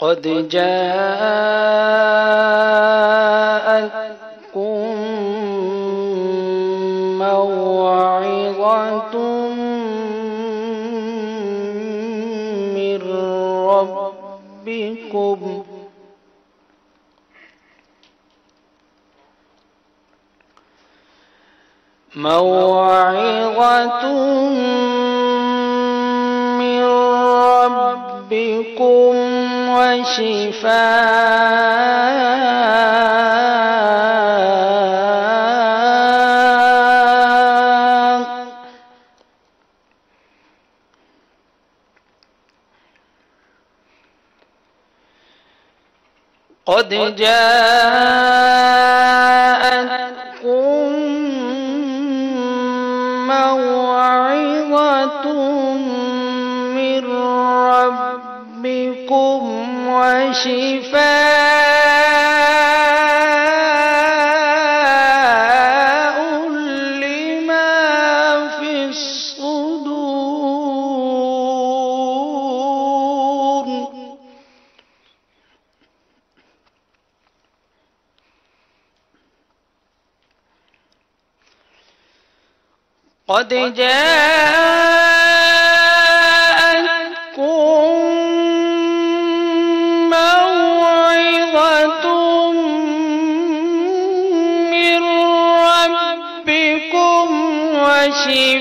قد جاءتكم موعظة من ربكم وشفاء قد جاءتكم موعظة من ربكم وشفاء لما في الصدور قد جاءتكم موعظة من ربكم وشفاء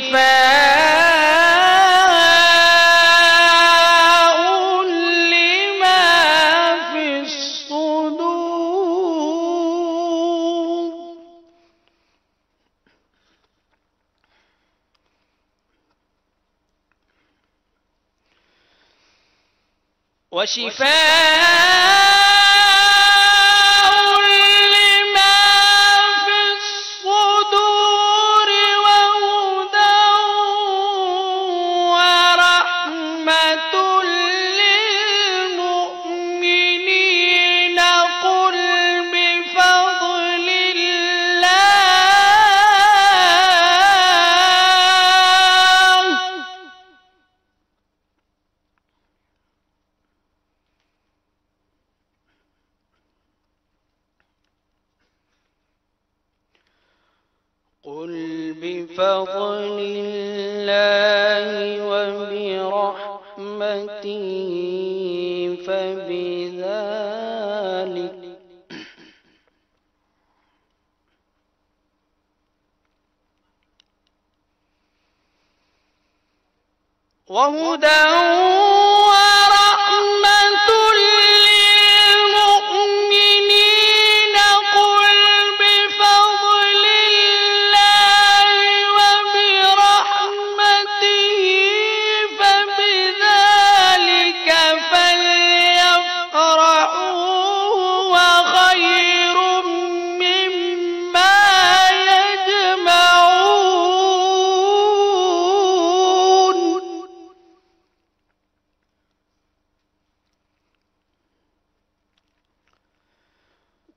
لما في الصدور وشفاء لما في الصدور وهدى ورحمة للمؤمنين قل بفضل الله قل بفضل الله وبرحمته فبذلك وهدى ورحمة للمؤمنين قل بفضل الله وبرحمته فبذلك فليفرحوا هو خير مما يجمعون.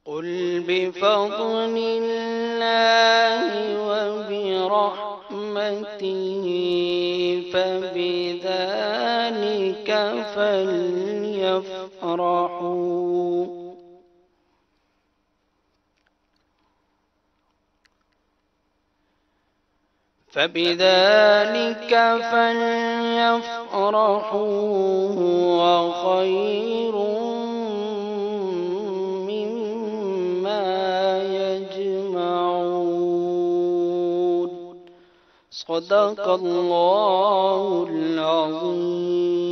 قل بفضل الله وبرحمته فبذلك فليفرحوا هو خير مما يجمعون. صدق الله العظيم.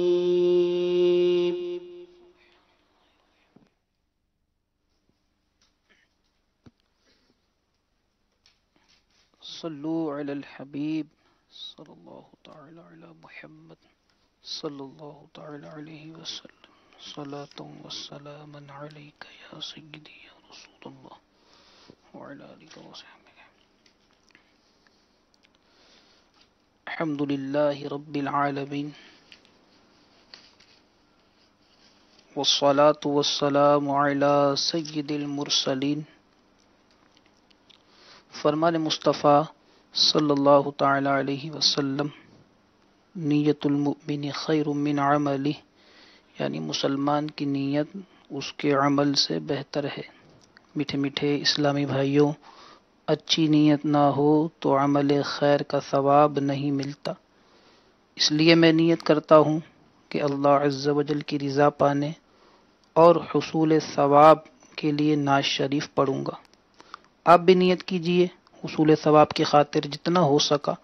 صلوا على الحبيب صلى الله تعالى على محمد صلى الله تعالى عليه وسلم. صلاة وسلاما عليك يا سيدي يا رسول الله وعلى آلك وصحبه. الحمد لله رب العالمين والصلاة والسلام على سيد المرسلين. فرمان مصطفیٰ صلی اللہ تعالی علیہ وسلم، نیت المؤمن خیر من عملہ، یعنی مسلمان کی نیت اس کے عمل سے بہتر ہے. میٹھے میٹھے اسلامی بھائیوں، اچھی نیت نہ ہو تو عمل خیر کا ثواب نہیں ملتا. اس لیے میں نیت کرتا ہوں کہ اللہ عز و جل کی رضا پانے اور حصول ثواب کے لیے نعت شریف پڑھوں گا. آپ بھی نیت کیجئے حصول ثواب کی خاطر جتنا ہو سکا.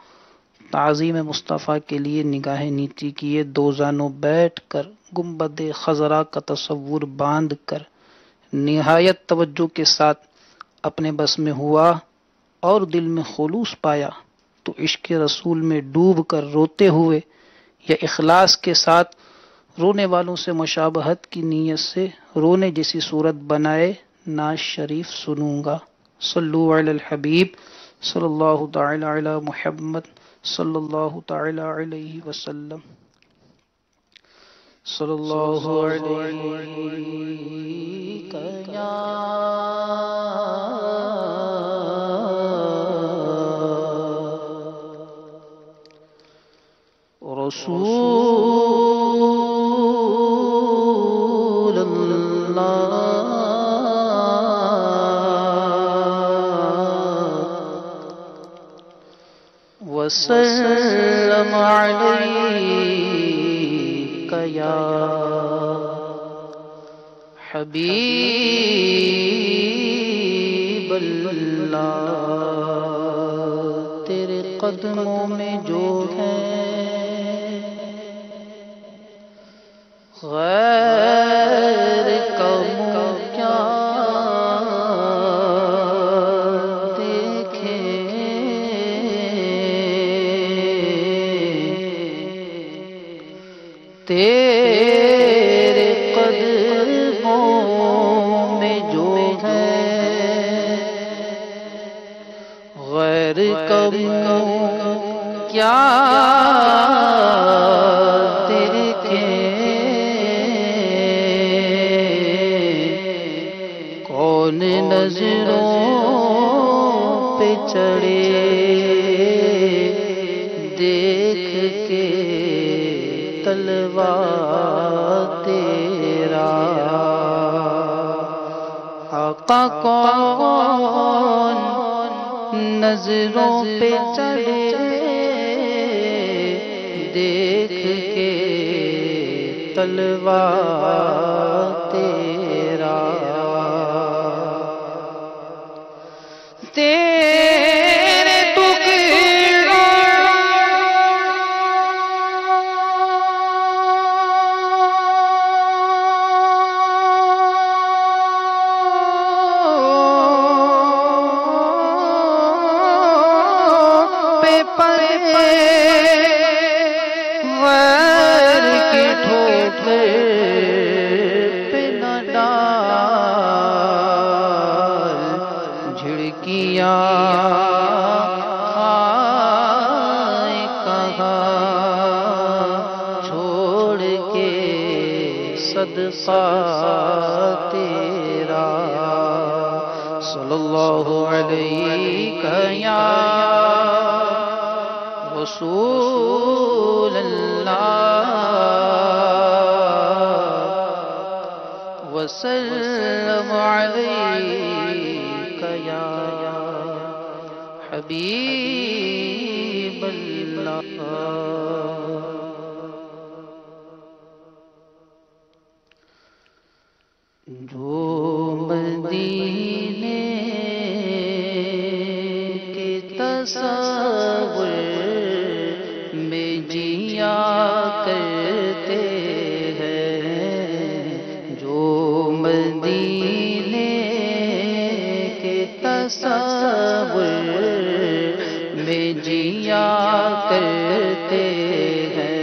تعظیم مصطفیٰ کے لیے نگاہ نیچی کیے، دو زانوں بیٹھ کر گنبد خضرا کا تصور باندھ کر نہایت توجہ کے ساتھ اپنے بس میں ہوا اور دل میں خلوص پایا تو عشق رسول میں ڈوب کر روتے ہوئے یا اخلاص کے ساتھ رونے والوں سے مشابہت کی نیت سے رونے جیسی صورت بنائے نعت شریف سنوں گا. صلو علی الحبیب صلی اللہ تعالی علی محمد صلی اللہ تعالی علیہ وسلم. صلی اللہ علیہ یا رسول اللہ وسلم علیک یا حبیب اللہ. تیرے قدموں میں جو ہے غیر کا منہ کیا تیرے قدموں میں جو ہے غیر کا کیا دیکھیں. کون نظروں پہ چڑھے دیکھ کے تلوا تیرا. آقا کون نظروں پہ چڑھے دیکھ کے تلوار تیرا، تیرے ٹکڑوں پہ پڑے غیر کی ٹھوکر پہ نہ ڈال، جھڑکیاں کھائے کہاں چھوڑ کے صدقہ تیرا، صلی اللہ علیہ یا رسول اللہ وسلم علیک یا حبیب اللہ۔ جو مدینے کے تصور میں جیا کرتے ہیں، جو مدینے کے تصور میں جیا کرتے ہیں،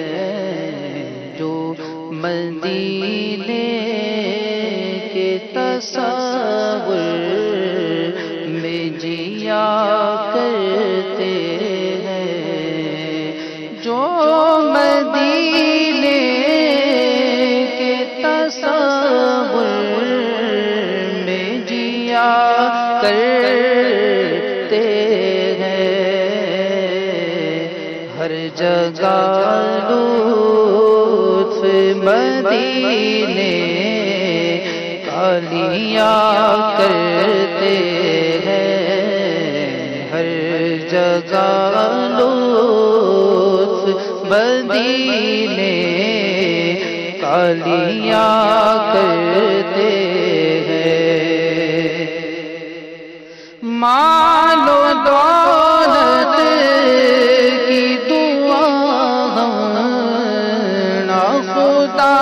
جو مدینے کے تصور میں جیا کرتے ہیں، جو مدینے کے تصور میں جیا کرتے ہیں، ہر جگہ لطف مدینے کا لیا کرتے ہیں، ہر جگہ لطف مدینے کا لیا کرتے ہیں، مال و دولت کی دعا ہم نہ خدا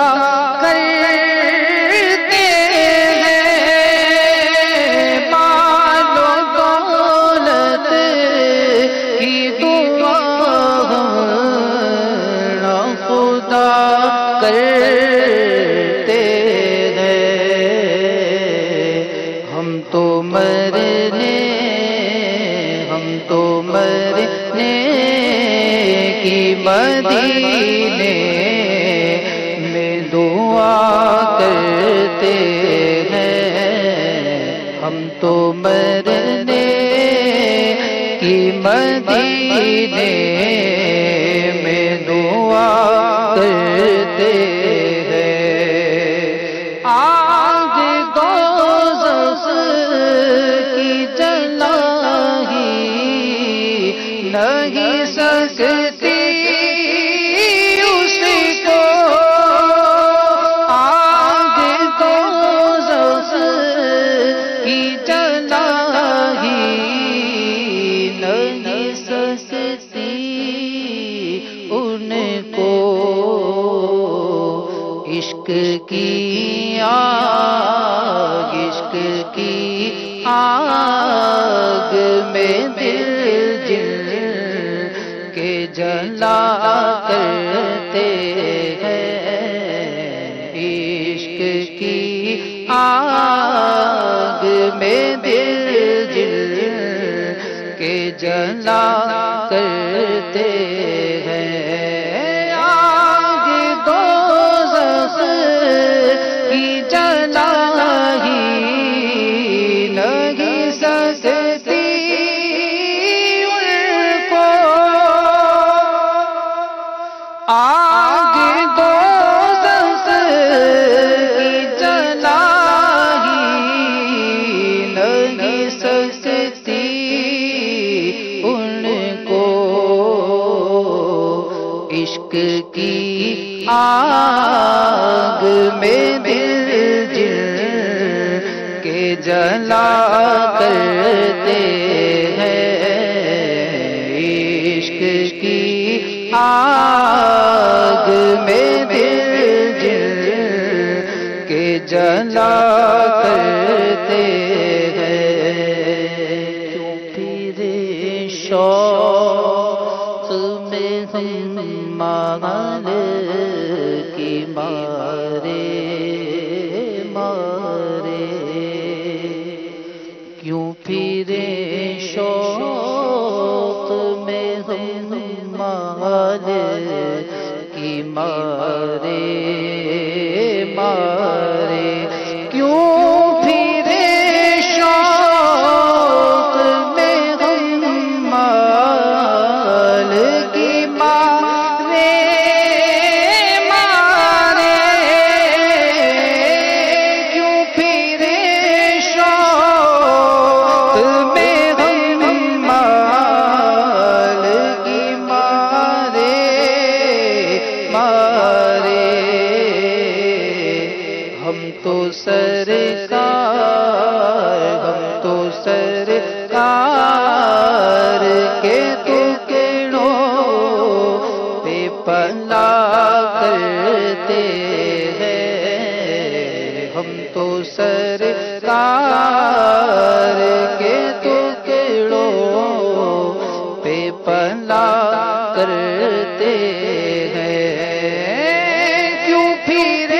کرتے ہیں، مال و دولت کی دعا ہم نہ خدا کرتے ہیں، ہم تو مرنے کی مدینے میں دعا کرتے ہیں، ہم تو مرنے کی مدینے میں دعا کرتے ہیں، آگ دوزخ کی جلا ہی نہیں سکتی اس کو، آگ دوزخ کی جلا ہی نہیں سکتی ان کو، عشق کی آگ، عشق کی آگ میں دل جل کے جلا کرتے ہیں، عشق کی آگ میں دل جل کے جلا کرتے ہیں، آگ دوزخ کی جلا ہی نہیں سکتی ان کو، آگ دوزخ کی جلا ہی نہیں سکتی عشق کی آگ میں دل جل کے جلا کرتے ہیں، عشق کی آگ میں دل جل کے جلا کرتے ہیں، کیوں پھر شوق میں ہم مال کی مارے مارے، کیوں پھر شوق میں ہم مال کی مارے مارے، کیوں پھر شوق میں ہم مال کی مارے مارے، کیوں پھر شوق میں ہم مال کی مارے مارے، ہم تو سرکار کے ٹکڑوں پہ پلا کرتے ہیں، ہم تو سرکار کے ٹکڑوں پہ پلا کرتے ہیں، کیوں پھر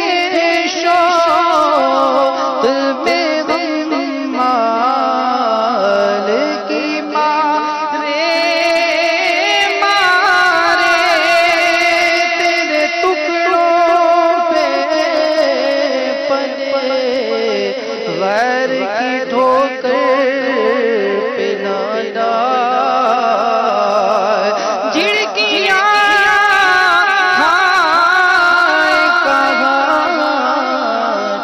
شوق میں ہم مال کی مارے مارے، تیرے ٹکڑوں پہ پلے غیر کی ٹھوکر پہ نہ ڈال، جھڑکیاں کھائے کہاں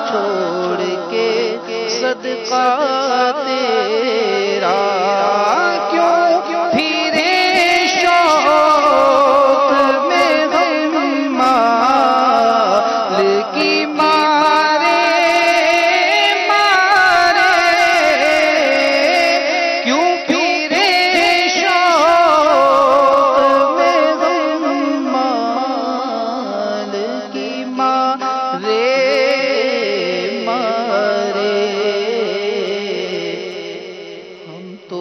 چھوڑ کے صدقہ تیرا، کیوں پھر شوق میں ہم مال کی مارے مارے، کیوں پھر شوق میں ہم مال کی مارے مارے، ہم تو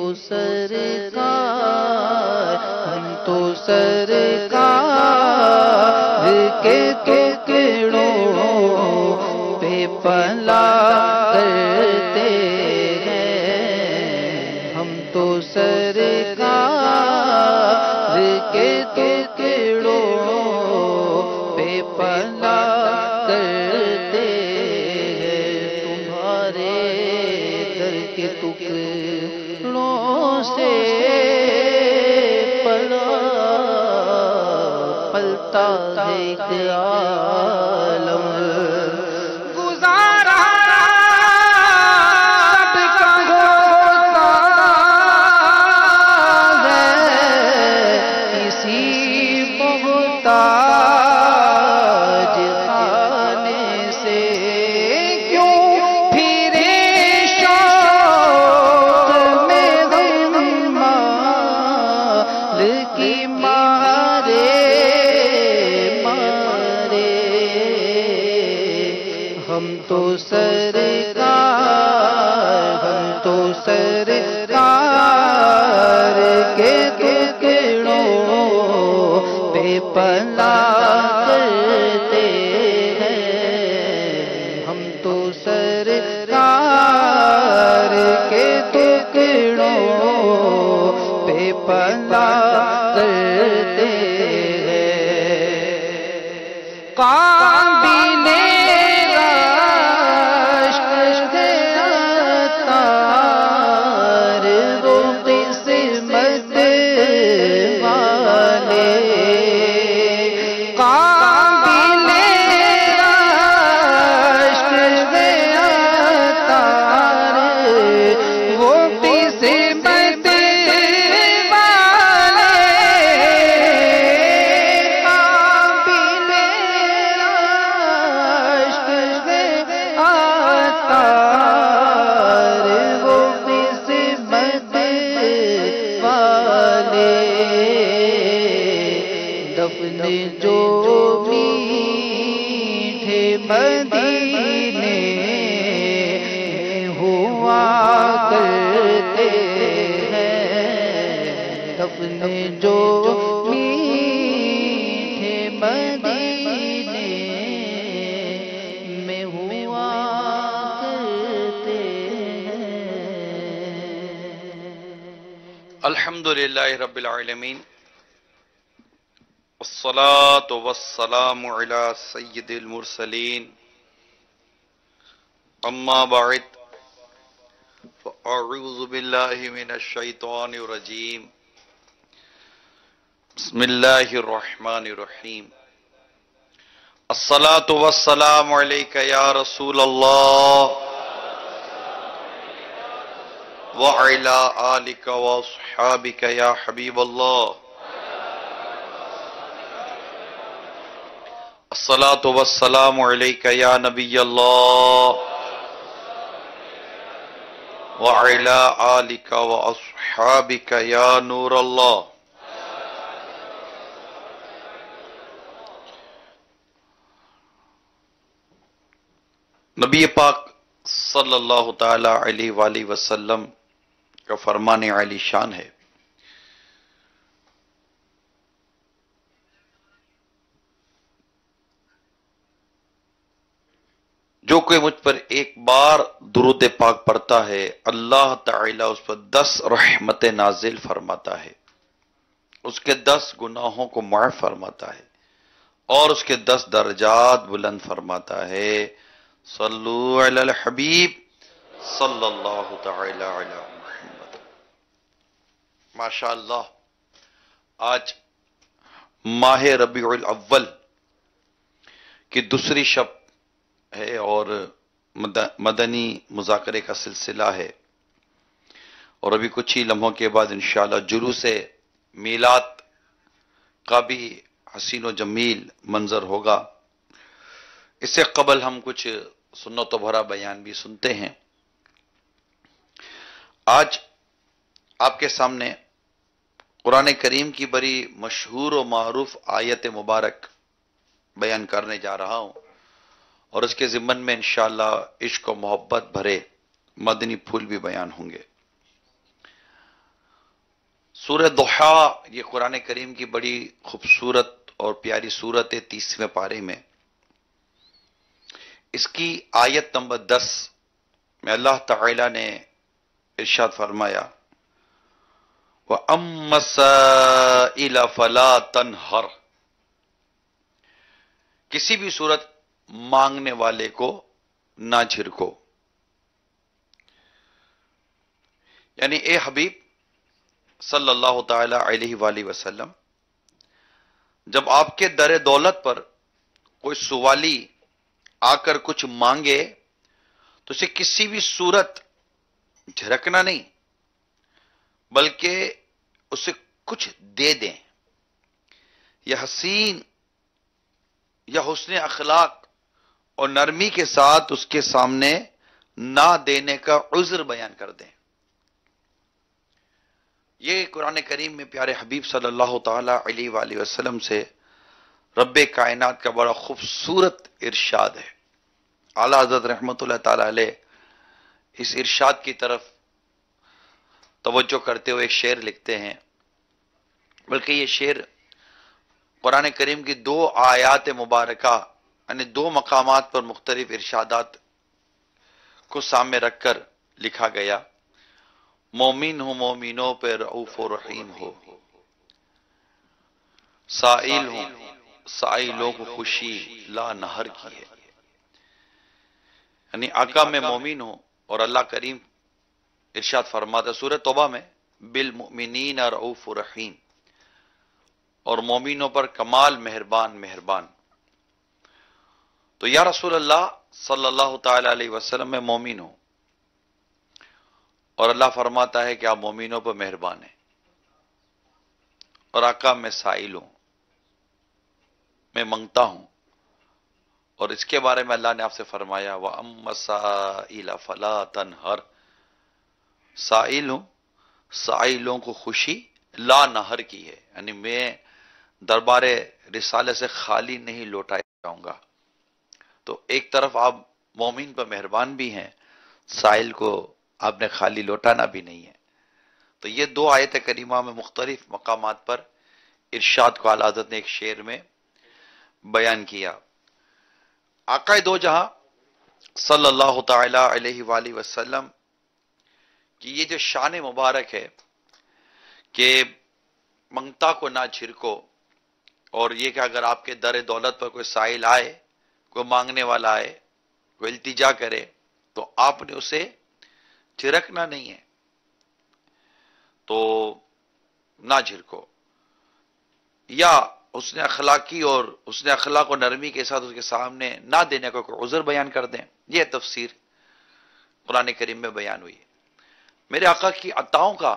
سرکار کے ٹکڑوں پہ پلا کرتے ہیں، ہم تو سرکار کے ٹکڑوں پہ پلا کرتے ہیں، تمہارے در کے ٹکڑوں سے پلتا ہے ایک عالم، گزارا سب کا ہوتا ہے اسی محتاج خانے سے، کیوں پھر شوق میں ہم مال کی مارے مارے، ہم تو سرکار کے ٹکڑوں پہ پلا کرتے ہیں، ہم تو سرکار کے ٹکڑوں پہ پلا کرتے ہیں، قابل رشک ہے عطار وہ قسمت والے، قابل رشک ہے عطار وہ قسمت والے، جو میٹھے مدینے ہوا کرتے ہیں، اپنے جو میٹھے مدینے میں ہوا کرتے ہیں۔ الحمدللہ رب العالمین، والصلاة والسلام علی سید المرسلین، اما بعد فاعوذ باللہ من الشیطان الرجیم، بسم اللہ الرحمن الرحیم، الصلاة والسلام علیک یا رسول اللہ وعلی آلک واصحابک یا حبیب اللہ، الصلاة والسلام علیک یا نبی اللہ وعلی آلک واصحابک یا نور اللہ۔ نبی پاک صلی اللہ تعالی علیہ وآلہ وسلم کا فرمان عالی شان ہے، جو کوئی مجھ پر ایک بار درود پاک پڑھتا ہے اللہ تعالی اس پر 10 رحمت نازل فرماتا ہے، اس کے 10 گناہوں کو معاف فرماتا ہے اور اس کے 10 درجات بلند فرماتا ہے۔ صلو علی الحبیب صلی اللہ تعالی علی محمد۔ ماشاءاللہ، آج ماہ ربیع الاول کی دوسری شب ہے اور مدنی مذاکرے کا سلسلہ ہے، اور ابھی کچھ ہی لمحوں کے بعد انشاءاللہ جلوس میلاد کا بھی حسین و جمیل منظر ہوگا۔ اس سے قبل ہم کچھ سنت و بھرا بیان بھی سنتے ہیں۔ آج آپ کے سامنے قرآن کریم کی بڑی مشہور و معروف آیت مبارک بیان کرنے جا رہا ہوں، اور اس کے ضمن میں انشاءاللہ عشق و محبت بھرے مدنی پھول بھی بیان ہوں گے۔ سورہ ضحیٰ، یہ قرآن کریم کی بڑی خوبصورت اور پیاری سورت ہے، 30ویں پارے میں۔ اس کی آیت نمبر 10 میں اللہ تعالی نے ارشاد فرمایا، وَأَمَّا السَّائِلَ فَلَا تَنْهَرْ، کسی بھی صورت مانگنے والے کو نہ جھڑکو، یعنی اے حبیب صلی اللہ تعالی علیہ وآلہ وسلم، جب آپ کے در دولت پر کوئی سوالی آ کر کچھ مانگے تو اسے کسی بھی صورت جھڑکنا نہیں، بلکہ اسے کچھ دے دیں، یا حسین یا حسن اخلاق اور نرمی کے ساتھ اس کے سامنے نہ دینے کا عذر بیان کر دیں۔ یہ قرآن کریم میں پیارے حبیب صلی اللہ تعالی علیہ وآلہ وسلم سے رب کائنات کا بڑا خوبصورت ارشاد ہے۔ اعلیٰ حضرت رحمت اللہ تعالی علیہ اس ارشاد کی طرف توجہ کرتے ہوئے ایک شعر لکھتے ہیں، بلکہ یہ شعر قرآن کریم کی 2 آیات مبارکہ یعنی 2 مقامات پر مختلف ارشادات کو سامنے رکھ کر لکھا گیا۔ مومن ہوں مومنوں پہ رؤوف و رحیم ہو، سائل ہوں سائلوں کو خوشی لا نہر کی ہے، یعنی آقا میں مومن ہوں، اور اللہ کریم ارشاد فرماتا سورہ توبہ میں بالمؤمنین رؤوف و رحیم، اور مومنوں پر کمال مہربان۔ تو یا رسول اللہ صلی اللہ تعالی علیہ وسلم میں مومن ہوں، اور اللہ فرماتا ہے کہ آپ مومنوں پر مہربان ہیں، اور آقا میں سائل ہوں، میں منگتا ہوں، اور اس کے بارے میں اللہ نے آپ سے فرمایا وَأَمَّا السَّائِلَ فَلَا تَنْهَرْ، سائل ہوں، سائلوں کو خوشی لا نہر کی ہے، یعنی میں دربار رسالے سے خالی نہیں لوٹایا جاؤں گا۔ تو ایک طرف آپ مومن پر مہربان بھی ہیں، سائل کو آپ نے خالی لوٹانا بھی نہیں ہے۔ تو یہ دو آیت کریمہ میں مختلف مقامات پر ارشاد کو اعلیٰ حضرت نے ایک شعر میں بیان کیا۔ آقا دو جہاں صلی اللہ تعالی علیہ وآلہ وسلم کی یہ جو شان مبارک ہے کہ منگتا کو نہ چھڑکو، اور یہ کہ اگر آپ کے در دولت پر کوئی سائل آئے، کوئی مانگنے والا آئے، کوئی التجا کرے، تو آپ نے اسے چھڑکنا نہیں ہے، تو نہ جھڑکو، یا اس نے اخلاقی اور اس نے اخلاق و نرمی کے ساتھ اس کے سامنے نہ دینے کو کوئی عذر بیان کر دیں۔ یہ تفسیر قرآن کریم میں بیان ہوئی ہے۔ میرے آقا کی عطاؤں کا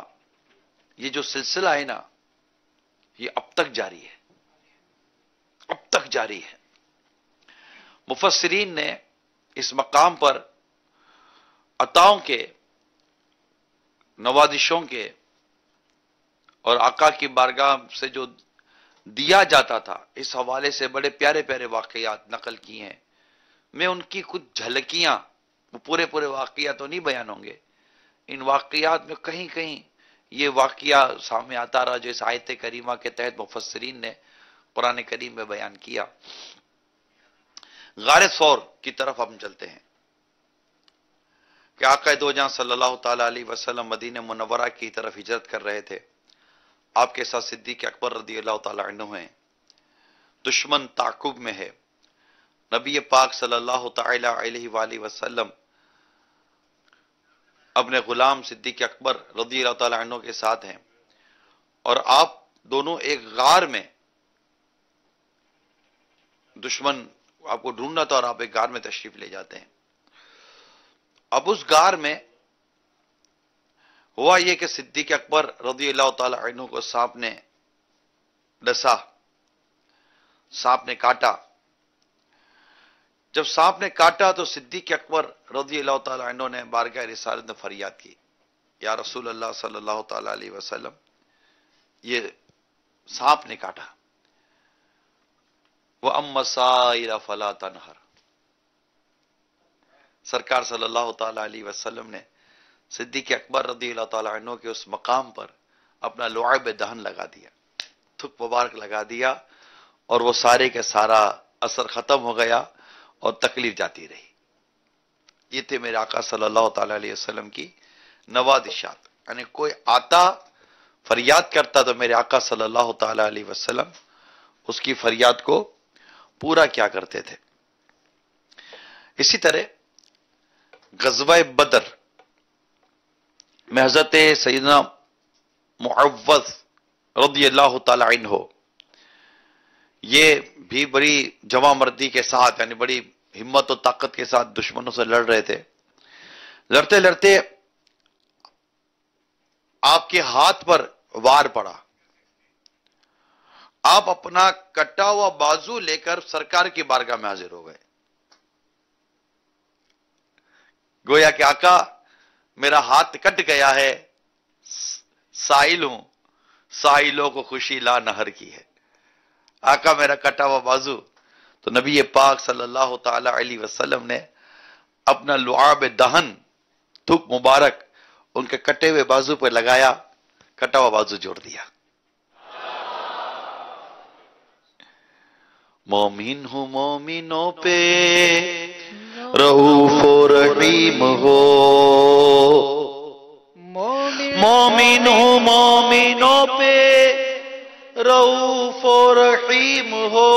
یہ جو سلسلہ ہے نا، یہ اب تک جاری ہے، اب تک جاری ہے۔ مفسرین نے اس مقام پر عطاؤں کے، نوازشوں کے اور آقا کی بارگاہ سے جو دیا جاتا تھا، اس حوالے سے بڑے پیارے پیارے واقعات نقل کی ہیں۔ میں ان کی کچھ جھلکیاں، وہ پورے واقعات تو نہیں بیان ہوں گے، ان واقعات میں کہیں کہیں یہ واقعہ سامنے آتا رہا جو اس آیت کریمہ کے تحت مفسرین نے قرآن کریم میں بیان کیا۔ غار ثور کی طرف ہم چلتے ہیں کہ آقا دو جہاں صلی اللہ تعالی علیہ وسلم مدینہ منورہ کی طرف ہجرت کر رہے تھے۔ آپ کے ساتھ صدیق اکبر رضی اللہ تعالی عنہ ہیں، دشمن تعقب میں ہے، نبی پاک صلی اللہ تعالی علیہ وآلہ وسلم اپنے غلام صدیق اکبر رضی اللہ تعالی عنہ کے ساتھ ہیں، اور آپ دونوں ایک غار میں، دشمن آپ کو ڈھونڈنا تھا اور آپ ایک غار میں تشریف لے جاتے ہیں۔ اب اس غار میں ہوا یہ کہ صدیق اکبر رضی اللہ تعالی عنہ کو سانپ نے ڈسا، سانپ نے کاٹا۔ جب سانپ نے کاٹا تو صدیق اکبر رضی اللہ تعالی عنہ نے بارگاہ رسالت میں فریاد کی، یا رسول اللہ صلی اللہ تعالی علیہ وسلم، یہ سانپ نے کاٹا۔ وَأَمَّا السَّائِلَ فَلَا تَنْهَرْ، سرکار صلی اللہ تعالی علیہ وسلم نے صدیق اکبر رضی اللہ تعالی عنہ کے اس مقام پر اپنا لعاب دہن لگا دیا، تھک مبارک لگا دیا، اور وہ سارے کے سارا اثر ختم ہو گیا اور تکلیف جاتی رہی۔ یہ تھے میرے آقا صلی اللہ تعالی علیہ وسلم کی نوازشات، یعنی کوئی آتا فریاد کرتا تو میرے آقا صلی اللہ تعالی علیہ وسلم اس کی فریاد کو پورا کیا کرتے تھے۔ اسی طرح غزوہ بدر میں حضرت سیدنا معوذ رضی اللہ تعالی عنہ، یہ بھی بڑی جمع مردی کے ساتھ، یعنی بڑی ہمت و طاقت کے ساتھ دشمنوں سے لڑ رہے تھے۔ لڑتے لڑتے آپ کے ہاتھ پر وار پڑا، آپ اپنا کٹا ہوا بازو لے کر سرکار کی بارگاہ میں حاضر ہو گئے، گویا کہ آقا میرا ہاتھ کٹ گیا ہے، سائل ہوں، سائلوں کو خوشی لا نہر کی ہے، آقا میرا کٹا ہوا بازو۔ تو نبی پاک صلی اللہ تعالی علیہ وسلم نے اپنا لعاب دہن، تھوک مبارک ان کے کٹے ہوئے بازو پر لگایا، کٹا ہوا بازو جوڑ دیا۔ مومن ہوں مومنوں پہ رؤوف و رحیم ہو، مومن ہوں مومنوں پہ رؤوف و رحیم ہو،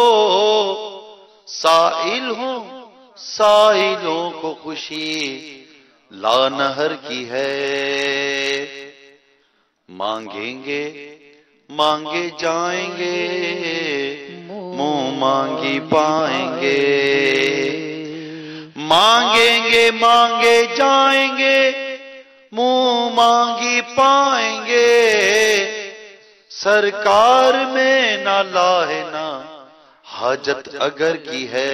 سائل ہوں سائلوں کو خوشی لا نہر کی ہے، مانگیں گے مانگے جائیں گے، منہ مانگی پائیں گے، مانگیں گے مانگے جائیں گے، منہ مانگی پائیں گے، سرکار میں نہ لاہ نہ حاجت اگر کی ہے۔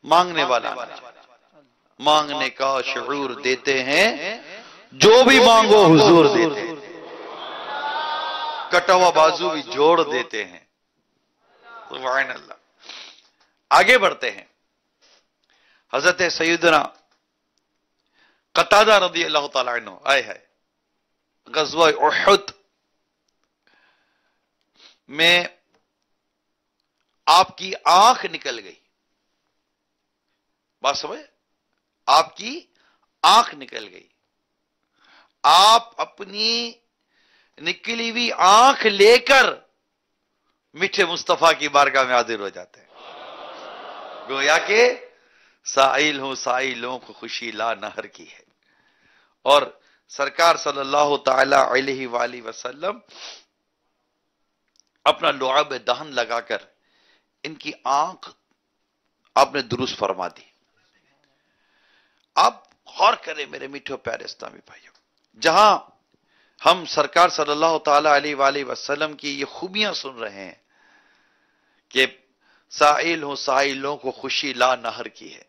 مانگنے والا مانگنے کا شعور دیتے ہیں، جو بھی مانگو حضور دیتے ہیں۔ کٹا ہوا بازو بھی جوڑ دیتے ہیں. سبحان اللہ. آگے بڑھتے ہیں. حضرت سیدنا قتادہ رضی اللہ تعالیٰ عنہ آئے ہے غزوہ احد میں آپ کی آنکھ نکل گئی. بات سمجھ؟ آپ کی آنکھ نکل گئی. آپ اپنی نکلی ہوئی آنکھ لے کر میٹھے مصطفیٰ کی بارگاہ میں حاضر ہو جاتے ہیں. گویا کہ سائل ہوں سائلوں کو خوشی لا نہر کی ہے. اور سرکار صلی اللہ تعالی علیہ وآلہ وسلم اپنا لعاب دہن لگا کر ان کی آنکھ آپ نے درست فرما دی. آپ غور کریں میرے میٹھے پیارے اسلامی بھائیوں، جہاں ہم سرکار صلی اللہ تعالی علیہ وآلہ وسلم کی یہ خوبیاں سن رہے ہیں کہ سائل ہوں سائلوں کو خوشی لا نہر کی ہے،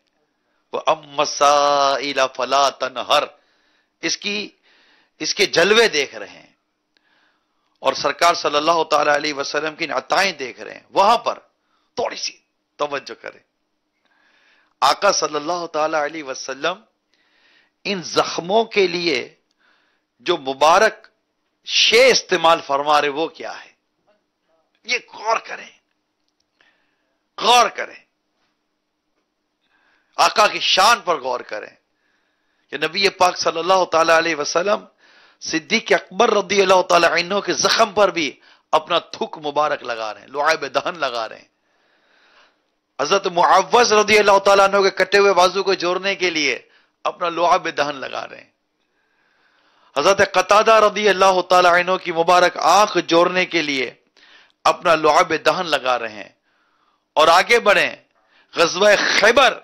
وَأَمَّا السَّائِلَ فَلَا تَنْهَرْ، اس کے جلوے دیکھ رہے ہیں اور سرکار صلی اللہ تعالی علیہ وسلم کی عطائیں دیکھ رہے ہیں. وہاں پر تھوڑی سی توجہ کریں. آقا صلی اللہ تعالی علیہ وسلم ان زخموں کے لیے جو مبارک شے استعمال فرما رہے وہ کیا ہے؟ یہ غور کریں، غور کریں. آقا کی شان پر غور کریں کہ نبی پاک صلی اللہ تعالی علیہ وسلم صدیق اکبر رضی اللہ تعالی عنہ کے زخم پر بھی اپنا تھک مبارک لگا رہے ہیں، لعاب دہن لگا رہے ہیں. حضرت معوذ رضی اللہ تعالیٰ عنہ کے کٹے ہوئے بازو کو جوڑنے کے لیے اپنا لعاب دہن لگا رہے ہیں. حضرت قتادہ رضی اللہ تعالیٰ عنہ کی مبارک آنکھ جوڑنے کے لیے اپنا لعاب دہن لگا رہے ہیں. اور آگے بڑھیں، غزوہ خیبر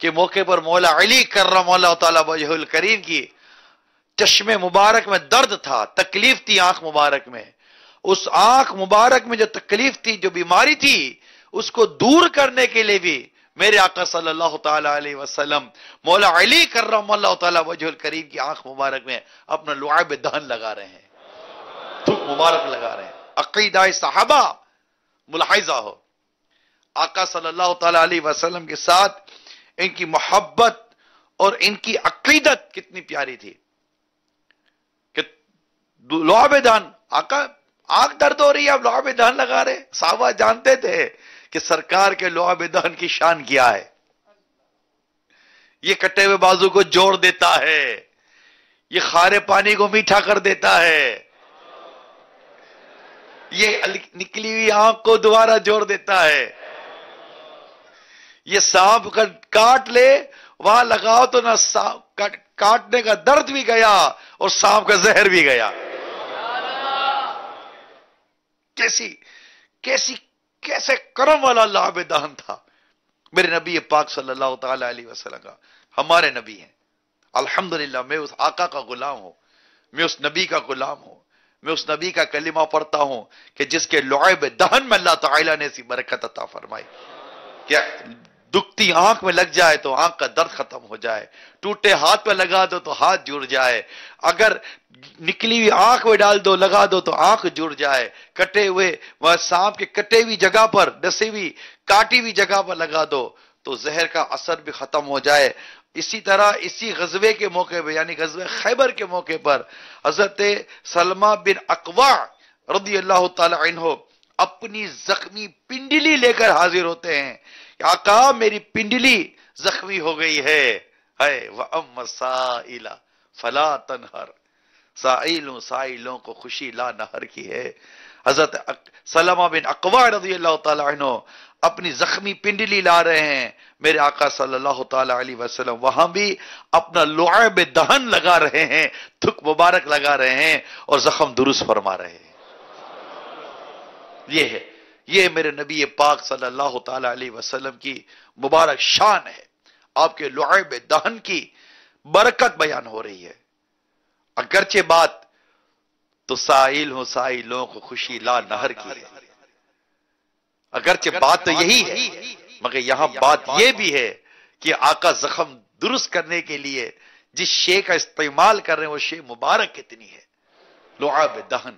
کے موقع پر مولا علی کرم اللہ تعالیٰ وجہ الکریم کی چشم مبارک میں درد تھا، تکلیف تھی آنکھ مبارک میں. اس آنکھ مبارک میں جو تکلیف تھی، جو بیماری تھی، اس کو دور کرنے کے لیے بھی میرے آقا صلی اللہ تعالی علیہ وسلم مولا علی کرم اللہ تعالی وجہ الکریم کی آنکھ مبارک میں اپنا لعاب دہن لگا رہے ہیں، تھوک مبارک لگا رہے ہیں. عقیدہ صحابہ ملاحظہ ہو، آقا صلی اللہ تعالی علیہ وسلم کے ساتھ ان کی محبت اور ان کی عقیدت کتنی پیاری تھی کہ لعاب دہن، آقا آنکھ درد ہو رہی ہے، آپ لعاب دہن لگا رہے. صحابہ جانتے تھے کہ سرکار کے لعاب دہن کی شان کیا ہے. یہ کٹے ہوئے بازو کو جوڑ دیتا ہے، یہ خارے پانی کو میٹھا کر دیتا ہے، یہ نکلی ہوئی آنکھ کو دوبارہ جوڑ دیتا ہے. یہ سانپ کا کاٹ لے، وہاں لگاؤ تو نہ کاٹنے کا درد بھی گیا اور سانپ کا زہر بھی گیا. کیسے کرم والا لعاب دہن تھا میرے نبی پاک صلی اللہ تعالی علیہ وسلم کا. ہمارے نبی ہیں الحمدللہ. میں اس آقا کا غلام ہوں، میں اس نبی کا غلام ہوں، میں اس نبی کا کلمہ پڑھتا ہوں کہ جس کے لعاب دہن میں اللہ تعالیٰ نے ایسی برکت عطا فرمائی کہ دکھتی آنکھ میں لگ جائے تو آنکھ کا درد ختم ہو جائے، ٹوٹے ہاتھ پہ لگا دو تو ہاتھ جڑ جائے، اگر نکلی ہوئی آنکھ میں ڈال دو لگا دو تو آنکھ جڑ جائے، کٹے ہوئے وہ سانپ کے کٹے ہوئی جگہ پر، ڈسی ہوئی کاٹی ہوئی جگہ پر لگا دو تو زہر کا اثر بھی ختم ہو جائے. اسی طرح اسی غزوے کے موقع پہ یعنی غزوہ خیبر کے موقع پر حضرت سلمہ بن اقوع رضی اللہ تعالی عنہ اپنی زخمی پنڈلی لے کر حاضر ہوتے ہیں. آقا میری پنڈلی زخمی ہو گئی ہے. وَأَمَّا السَّائِلَ فَلَا تَنْهَرْ، سائلوں کو خوشی لا نہر کی ہے. حضرت سلمہ بن اقوع رضی اللہ تعالی عنہ اپنی زخمی پنڈلی لا رہے ہیں. میرے آقا صلی اللہ تعالی علیہ وسلم وہاں بھی اپنا لعاب دہن لگا رہے ہیں، تھک مبارک لگا رہے ہیں اور زخم درست فرما رہے ہیں. یہ میرے نبی پاک صلی اللہ تعالی علیہ وسلم کی مبارک شان ہے. آپ کے لعاب دہن کی برکت بیان ہو رہی ہے. اگرچہ بات تو سائلوں کو خوشی لا نہر کی ہے، اگرچہ بات تو یہی ہے، مگر یہاں بات یہ بھی ہے کہ آقا زخم درست کرنے کے لیے جس شے کا استعمال کر رہے ہیں وہ شے مبارک کتنی ہے. لعاب دہن،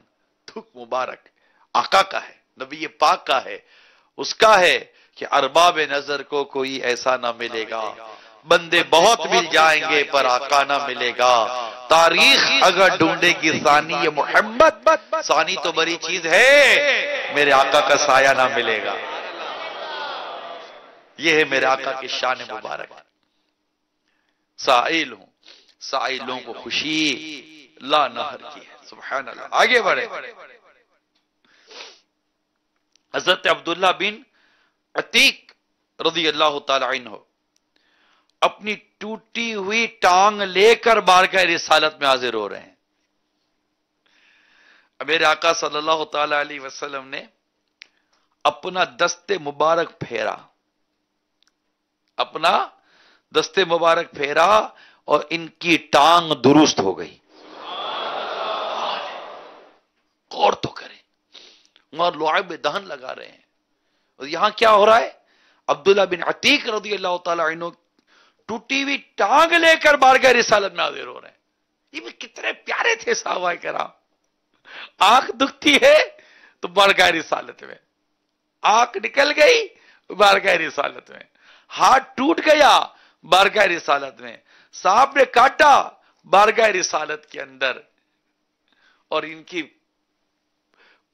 حق مبارک آقا کا ہے، نبی پاک کا ہے، اس کا ہے کہ ارباب نظر کو کوئی ایسا نہ ملے گا، بندے بہت مل جائیں گے پر آقا نہ ملے گا، تاریخ اگر ڈھونڈے گی ثانی یہ محمد، ثانی تو بڑی چیز ہے، میرے آقا کا سایہ نہ ملے گا۔ یہ ہے میرے آقا کی شان مبارک۔ سائل ہوں، سائلوں کو خوشی لا نہر کی ہے، سبحان اللہ۔ آگے بڑھے، حضرت عبداللہ بن عتیق رضی اللہ تعالی عنہ اپنی ٹوٹی ہوئی ٹانگ لے کر بارگاہ رسالت میں حاضر ہو رہے ہیں۔ میرے آقا صلی اللہ تعالی علیہ وسلم نے اپنا دست مبارک پھیرا، اپنا دست مبارک پھیرا اور ان کی ٹانگ درست ہو گئی۔ غور تو کریں، اور لعاب دہن لگا رہے ہیں، اور یہاں کیا ہو رہا ہے؟ عبداللہ بن عتیق رضی اللہ تعالی عنہ ٹوٹی ہوئی ٹانگ لے کر بارگاہ رسالت میں حاضر ہو رہے ہیں۔ یہ بھی کتنے پیارے تھے صحابہ کرام۔ آنکھ دکھتی ہے تو بارگاہ رسالت میں، آنکھ نکل گئی بارگاہ رسالت میں، ہاتھ ٹوٹ گیا بارگاہ رسالت میں، سانپ نے کاٹا بارگاہ رسالت کے اندر، اور ان کی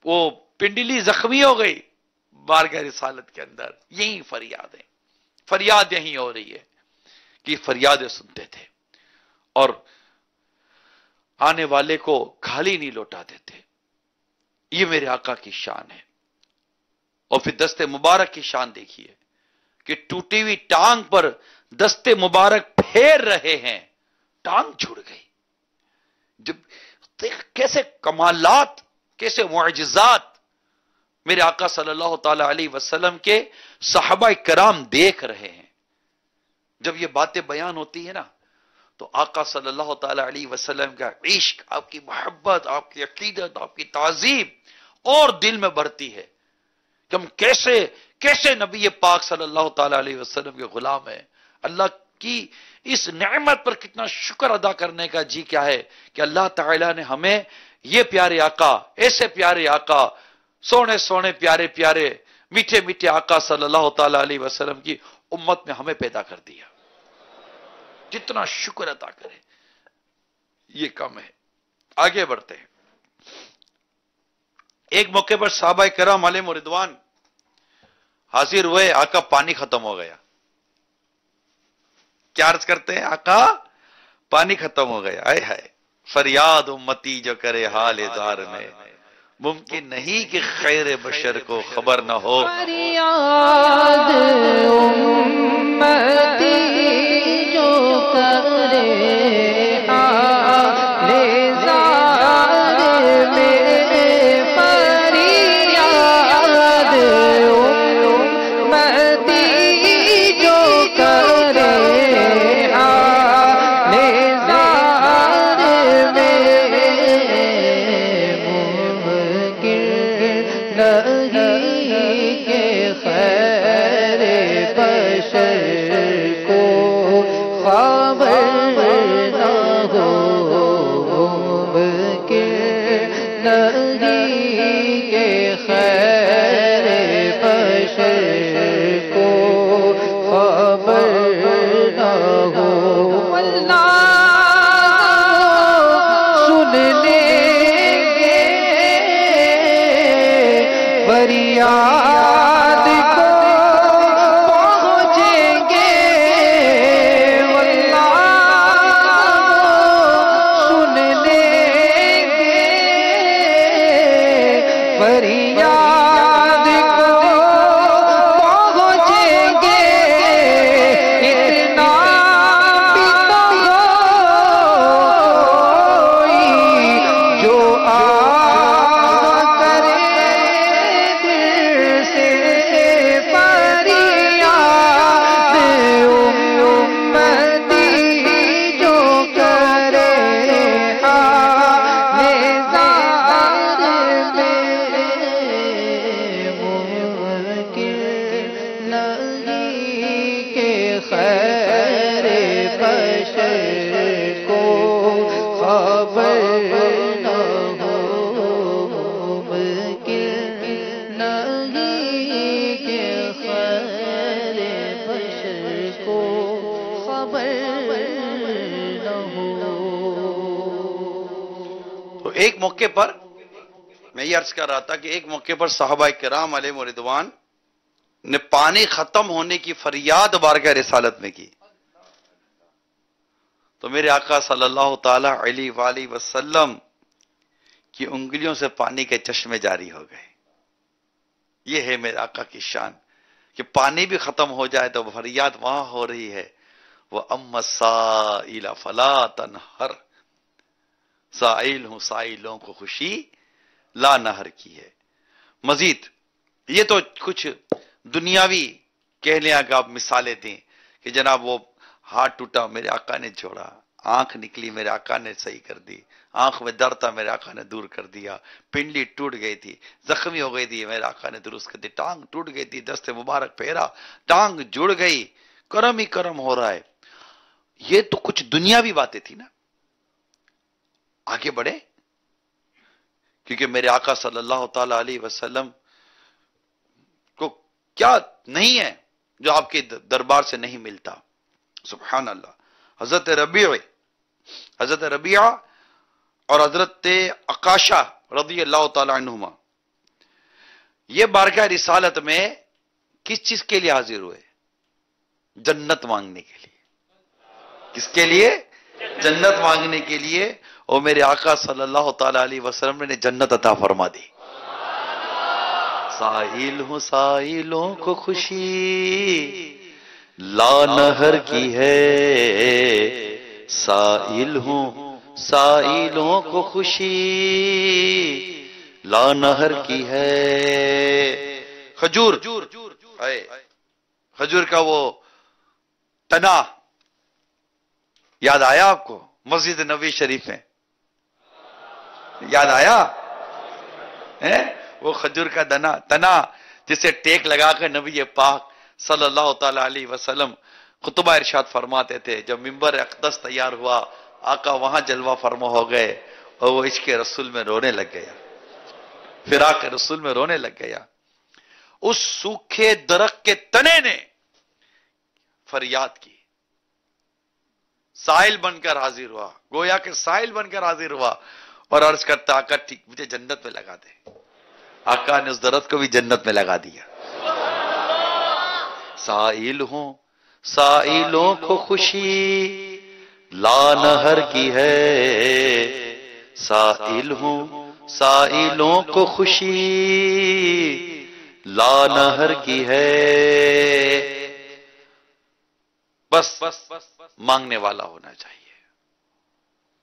وہ پنڈلی زخمی ہو گئی بارگاہ رسالت کے اندر۔ یہی فریاد ہے، فریاد یہی ہو رہی ہے کہ فریادیں سنتے تھے اور آنے والے کو خالی نہیں لوٹا دیتے۔ یہ میرے آقا کی شان ہے۔ اور پھر دست مبارک کی شان دیکھیے کہ ٹوٹی ہوئی ٹانگ پر دست مبارک پھیر رہے ہیں، ٹانگ چھوڑ گئی۔ جب کیسے کمالات، کیسے معجزات میرے آقا صلی اللہ تعالی علیہ وسلم کے صحابہ کرام دیکھ رہے ہیں۔ جب یہ باتیں بیان ہوتی ہیں نا تو آقا صلی اللہ تعالی علیہ وسلم کا عشق، آپ کی محبت، آپ کی عقیدت، آپ کی تعظیم اور دل میں بڑھتی ہے کہ ہم کیسے نبی پاک صلی اللہ تعالی علیہ وسلم کے غلام ہیں۔ اللہ کی اس نعمت پر کتنا شکر ادا کرنے کا جی کیا ہے کہ اللہ تعالی نے ہمیں یہ پیارے آقا، ایسے پیارے آقا، سونے سونے پیارے پیارے میٹھے میٹھے آقا صلی اللہ تعالی علیہ وسلم کی امت میں ہمیں پیدا کر دیا۔ جتنا شکر ادا کرے یہ کم ہے۔ آگے بڑھتے ہیں۔ ایک موقع پر صحابہ کرام علیہم رضوان حاضر ہوئے، آقا پانی ختم ہو گیا۔ کیا عرض کرتے ہیں؟ آقا پانی ختم ہو گیا۔ آئے ہائے، فریاد امتی جو کرے حال زار میں، ممکن نہیں کہ خیر بشر کو خبر نہ ہو۔ فریاد امتی جو کرے حال زار میں، فریاد امتی جو کرے حال زار میں، نہیں کہ خیر بشر کو خبر نہ ہو، ممکن نہیں کہ خیر بشر کو خبر نہ ہو۔ اللہ سن لیں گے فریاد کو پہنچیں گے، واللہ سن لیں گے فریاد کو پہنچیں گے، اتنا بھی تو ہوئی جو خیر بشر کو خبر نہ ہو، ایک موقع پر میں یہ عرض کر رہا تھا کہ ایک موقع پر صحابہ کرام علیہم رضوان نے پانی ختم ہونے کی فریاد بارگاہ رسالت میں کی، تو میرے آقا صلی اللہ تعالی علیہ وآلہ وسلم کی انگلیوں سے پانی کے چشمے جاری ہو گئے۔ یہ ہے میرے آقا کی شان کہ پانی بھی ختم ہو جائے تو فریاد وہاں ہو رہی ہے، وَأَمَّا السَّائِلَ فَلَا تَنْهَرْ، سائل ہوں سائلوں کو خوشی لا نہر کی ہے۔ مزید یہ تو کچھ دنیاوی کہہ لیں کہ آپ مثالیں دیں کہ جناب وہ ہاتھ ٹوٹا میرے آقا نے جوڑا، آنکھ نکلی میرے آقا نے صحیح کر دی، آنکھ میں درد تھا میرے آقا نے دور کر دیا، پنڈلی ٹوٹ گئی تھی، زخمی ہو گئی تھی میرے آقا نے درست کر دی، ٹانگ ٹوٹ گئی تھی دست مبارک پھیرا ٹانگ جڑ گئی، کرم ہی کرم ہو رہا ہے۔ یہ تو کچھ دنیاوی باتیں تھی نا۔ آگے بڑھے، کیونکہ میرے آقا صلی اللہ تعالی علیہ وسلم کو کیا نہیں ہے جو آپ کے دربار سے نہیں ملتا۔ سبحان اللہ۔ حضرت ربیعہ اور حضرت عکاشہ رضی اللہ تعالی عنہما یہ بارگاہ رسالت میں کس چیز کے لیے حاضر ہوئے؟ جنت مانگنے کے لیے۔ کس کے لیے؟ جنت مانگنے کے لیے، اور میرے آقا صلی اللہ تعالی علیہ وسلم نے جنت عطا فرما دی۔ سائل ہوں سائلوں کو خوشی لا نہر کی ہے، سائل ہوں سائلوں کو خوشی لا نہر کی ہے۔ کھجور، کھجور کا وہ تنا یاد آیا آپ کو؟ مسجد نبوی شریف میں یاد آیا؟ وہ کھجور کا تنا جسے ٹیک لگا کر نبی پاک صلی اللہ تعالی علیہ وسلم خطبہ ارشاد فرماتے تھے۔ جب منبر اقدس تیار ہوا، آقا وہاں جلوہ فرما ہو گئے اور وہ عشق رسول میں رونے لگ گیا، فراق رسول میں رونے لگ گیا۔ اس سوکھے درخت کے تنے نے فریاد کی، سائل بن کر حاضر ہوا، گویا کہ سائل بن کر حاضر ہوا اور عرض کرتا آقا ٹھیک مجھے جنت میں لگا دے۔ آقا نے اس درخت کو بھی جنت میں لگا دیا۔ سائل ہوں سائلوں کو خوشی لا نہر کی ہے، سائل ہوں سائلوں کو خوشی لا نہر کی ہے۔ بس مانگنے والا ہونا چاہیے،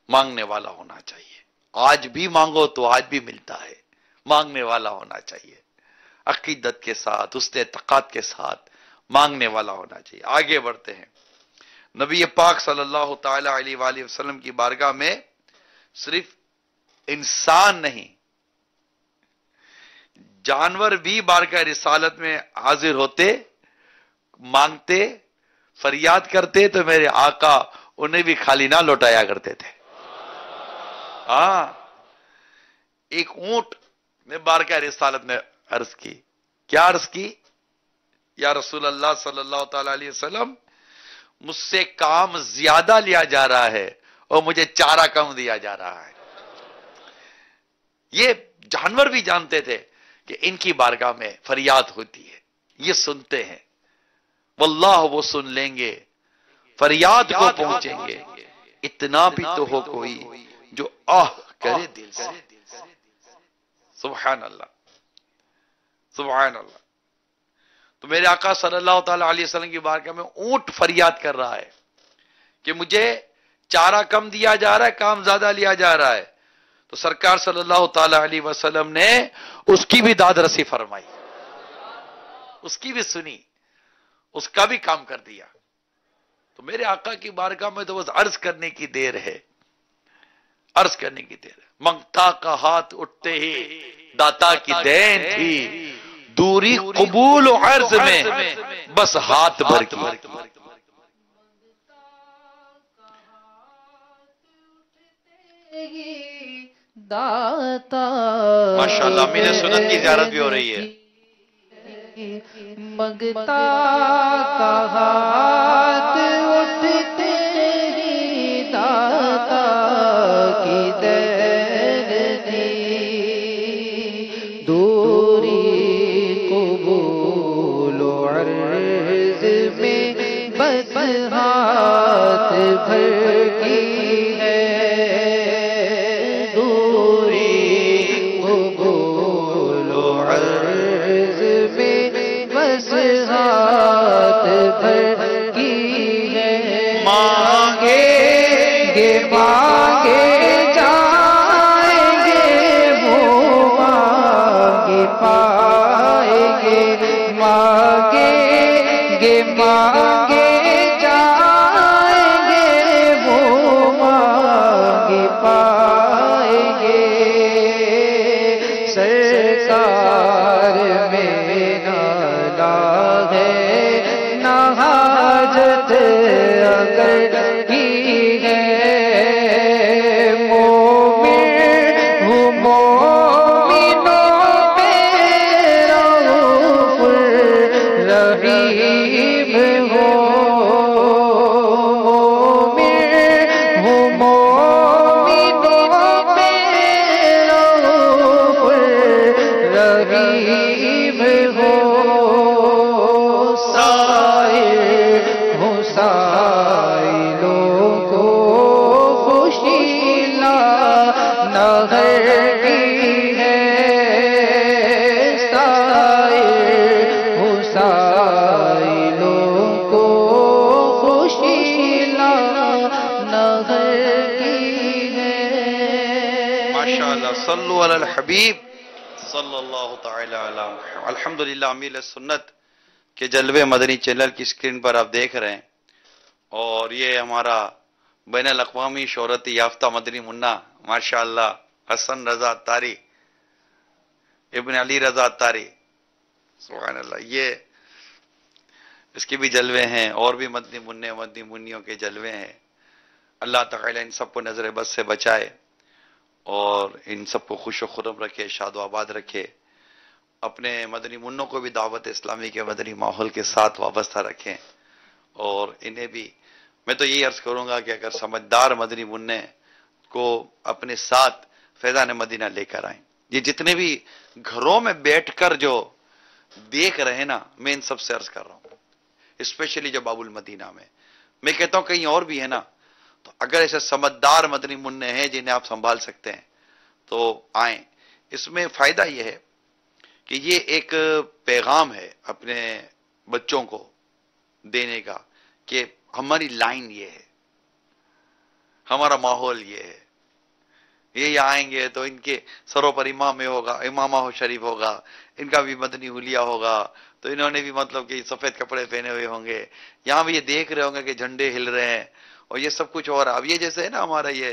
مانگنے والا ہونا چاہیے۔ آج بھی مانگو تو آج بھی ملتا ہے، مانگنے والا ہونا چاہیے، عقیدت کے ساتھ، حسن اعتقاد کے ساتھ مانگنے والا ہونا چاہیے۔ آگے بڑھتے ہیں۔ نبی پاک صلی اللہ تعالی علیہ وآلہ وسلم کی بارگاہ میں صرف انسان نہیں، جانور بھی بارگاہ رسالت میں حاضر ہوتے، مانگتے، فریاد کرتے تو میرے آقا انہیں بھی خالی نہ لوٹایا کرتے تھے۔ ہاں، ایک اونٹ نے بارگاہ رسالت میں عرض کی، کیا عرض کی؟ یا رسول اللہ صلی اللہ تعالی علیہ وسلم، مجھ سے کام زیادہ لیا جا رہا ہے اور مجھے چارہ کم دیا جا رہا ہے۔ یہ جانور بھی جانتے تھے کہ ان کی بارگاہ میں فریاد ہوتی ہے، یہ سنتے ہیں، واللہ وہ سن لیں گے، فریاد کو پہنچیں گے۔ اتنا بھی تو ہو کوئی جو آہ کرے دل سے۔ سبحان اللہ، سبحان اللہ۔ تو میرے آقا صلی اللہ تعالی علیہ وسلم کی بارگاہ میں اونٹ فریاد کر رہا ہے کہ مجھے چارہ کم دیا جا رہا ہے، کام زیادہ لیا جا رہا ہے۔ تو سرکار صلی اللہ تعالی علیہ وسلم نے اس کی بھی داد رسی فرمائی، اس کی بھی سنی، اس کا بھی کام کر دیا۔ تو میرے آقا کی بارگاہ میں تو بس عرض کرنے کی دیر ہے، عرض کرنے کی دیر ہے۔ منگتا کا ہاتھ اٹھتے ہی داتا کی دین تھی، دوری قبول و عرض میں بس ہاتھ بھر کی۔ ماشاءاللہ میرے سنت کی زیارت بھی ہو رہی ہے۔ منگتا کا ہاتھ اٹھتے ہی داتا کی دین ہاتھ بھر کی ہے دوری قبول و عرض میں بس ہاتھ بھر کی ہے مانگیں گے جائیں گے وہ مانگے پائیں گے مانگیں گے جائیں گے وہ مانگے پائیں گے سرکار میں نہ لاغے نہ حاجت اگر کی ہے مومن ہوں مومنوں پہ رؤوف رحیم ہو مومن ہوں مومنوں پہ رؤوف رحیم ہو سائر ہوں سائلوں کو خوشی لانا کی ہے سائر ہوں سائلوں کو خوشی لانا کی ہے ماشاءاللہ صلو علی الحبیب صلی اللہ تعالی علی محمد. الحمدللہ امیل سنت کے جلوے مدنی چینل کی اسکرین پر آپ دیکھ رہے ہیں، اور یہ ہمارا بین الاقوامی شہرت یافتہ مدنی منا ماشاءاللہ حسن رضا اتاری ابن علی رضا اتاری، سبحان اللہ. یہ اس کے بھی جلوے ہیں، اور بھی مدنی منع مدنی منیوں کے جلوے ہیں. اللہ تعالی ان سب کو نظر بد سے بچائے اور ان سب کو خوش و خرم رکھے، شاد و آباد رکھے. اپنے مدنی منوں کو بھی دعوت اسلامی کے مدنی ماحول کے ساتھ وابستہ رکھیں، اور انہیں بھی میں تو یہی عرض کروں گا کہ اگر سمجھدار مدنی منع کو اپنے ساتھ فیضان مدینہ لے کر آئیں. یہ جتنے بھی گھروں میں بیٹھ کر جو دیکھ رہے ہیں نا، میں ان سب سے عرض کر رہا ہوں، اسپیشلی جو باب المدینہ میں کہتا ہوں کہیں اور بھی ہے نا، تو اگر ایسے سمجھدار مدنی منع ہیں جنہیں آپ سنبھال سکتے ہیں تو آئیں. اس میں فائدہ یہ ہے کہ یہ ایک پیغام ہے اپنے بچوں کو دینے کا کہ ہماری لائن یہ ہے، ہمارا ماحول یہ ہے. یہ آئیں گے تو ان کے سروں پر امامہ شریف ہوگا، ان کا بھی مدنی حلیہ ہوگا، تو انہوں نے بھی مطلب کہ سفید کپڑے پہنے ہوئے ہوں گے. یہاں بھی یہ دیکھ رہے ہوں گے کہ جھنڈے ہل رہے ہیں اور یہ سب کچھ ہو رہا. اب یہ جیسے ہے نا ہمارا یہ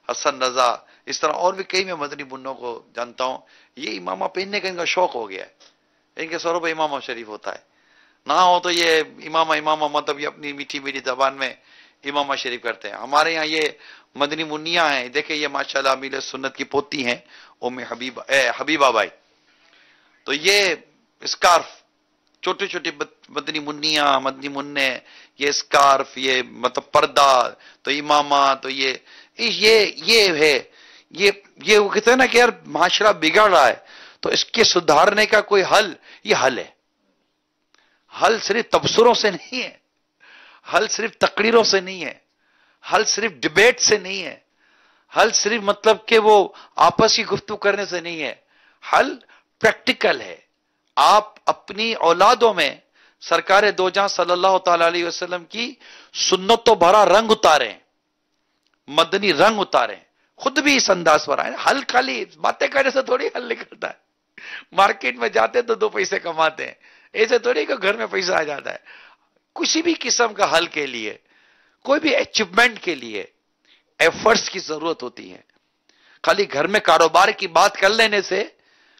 حسن رضا، اس طرح اور بھی کئی میں مدنی منوں کو جانتا ہوں، یہ امامہ پہننے کا ان کا شوق ہو گیا ہے. ان کے سروں پہ امامہ شریف ہوتا ہے، نہ ہو تو یہ امامہ مطلب یہ اپنی میٹھی میٹھی زبان میں امامہ شریف کرتے ہیں. ہمارے یہاں یہ مدنی منیاں ہیں، دیکھیں یہ ماشاءاللہ امیل سنت کی پوتی ہیں ام حبیبہ بھائی. تو یہ اسکارف چھوٹی چھوٹی مدنی منیاں مدنی منع، یہ اسکارف، یہ مطلب پردہ، تو امامہ، تو یہ ہے. یہ وہ کہتے ہیں نا کہ یار معاشرہ بگڑ رہا ہے تو اس کے سدھارنے کا کوئی حل، یہ حل ہے. حل صرف تبصروں سے نہیں ہے، حل صرف تقریروں سے نہیں ہے، حل صرف ڈیبیٹ سے نہیں ہے، حل صرف مطلب کہ وہ آپسی گفتگو کرنے سے نہیں ہے. حل پریکٹیکل ہے. آپ اپنی اولادوں میں سرکار دو جہاں صلی اللہ تعالی علیہ وسلم کی سنتوں بھرا رنگ اتاریں، مدنی رنگ اتاریں. خود بھی اس انداز پر آئے. حل خالی باتیں کرنے سے تھوڑی حل نکلتا ہے. مارکیٹ میں جاتے تو دو پیسے کماتے ہیں، ایسے تھوڑی کہ گھر میں پیسہ آ جاتا ہے. کسی بھی قسم کا حل کے لیے، کوئی بھی اچیومنٹ کے لیے ایفرٹس کی ضرورت ہوتی ہے. خالی گھر میں کاروبار کی بات کر لینے سے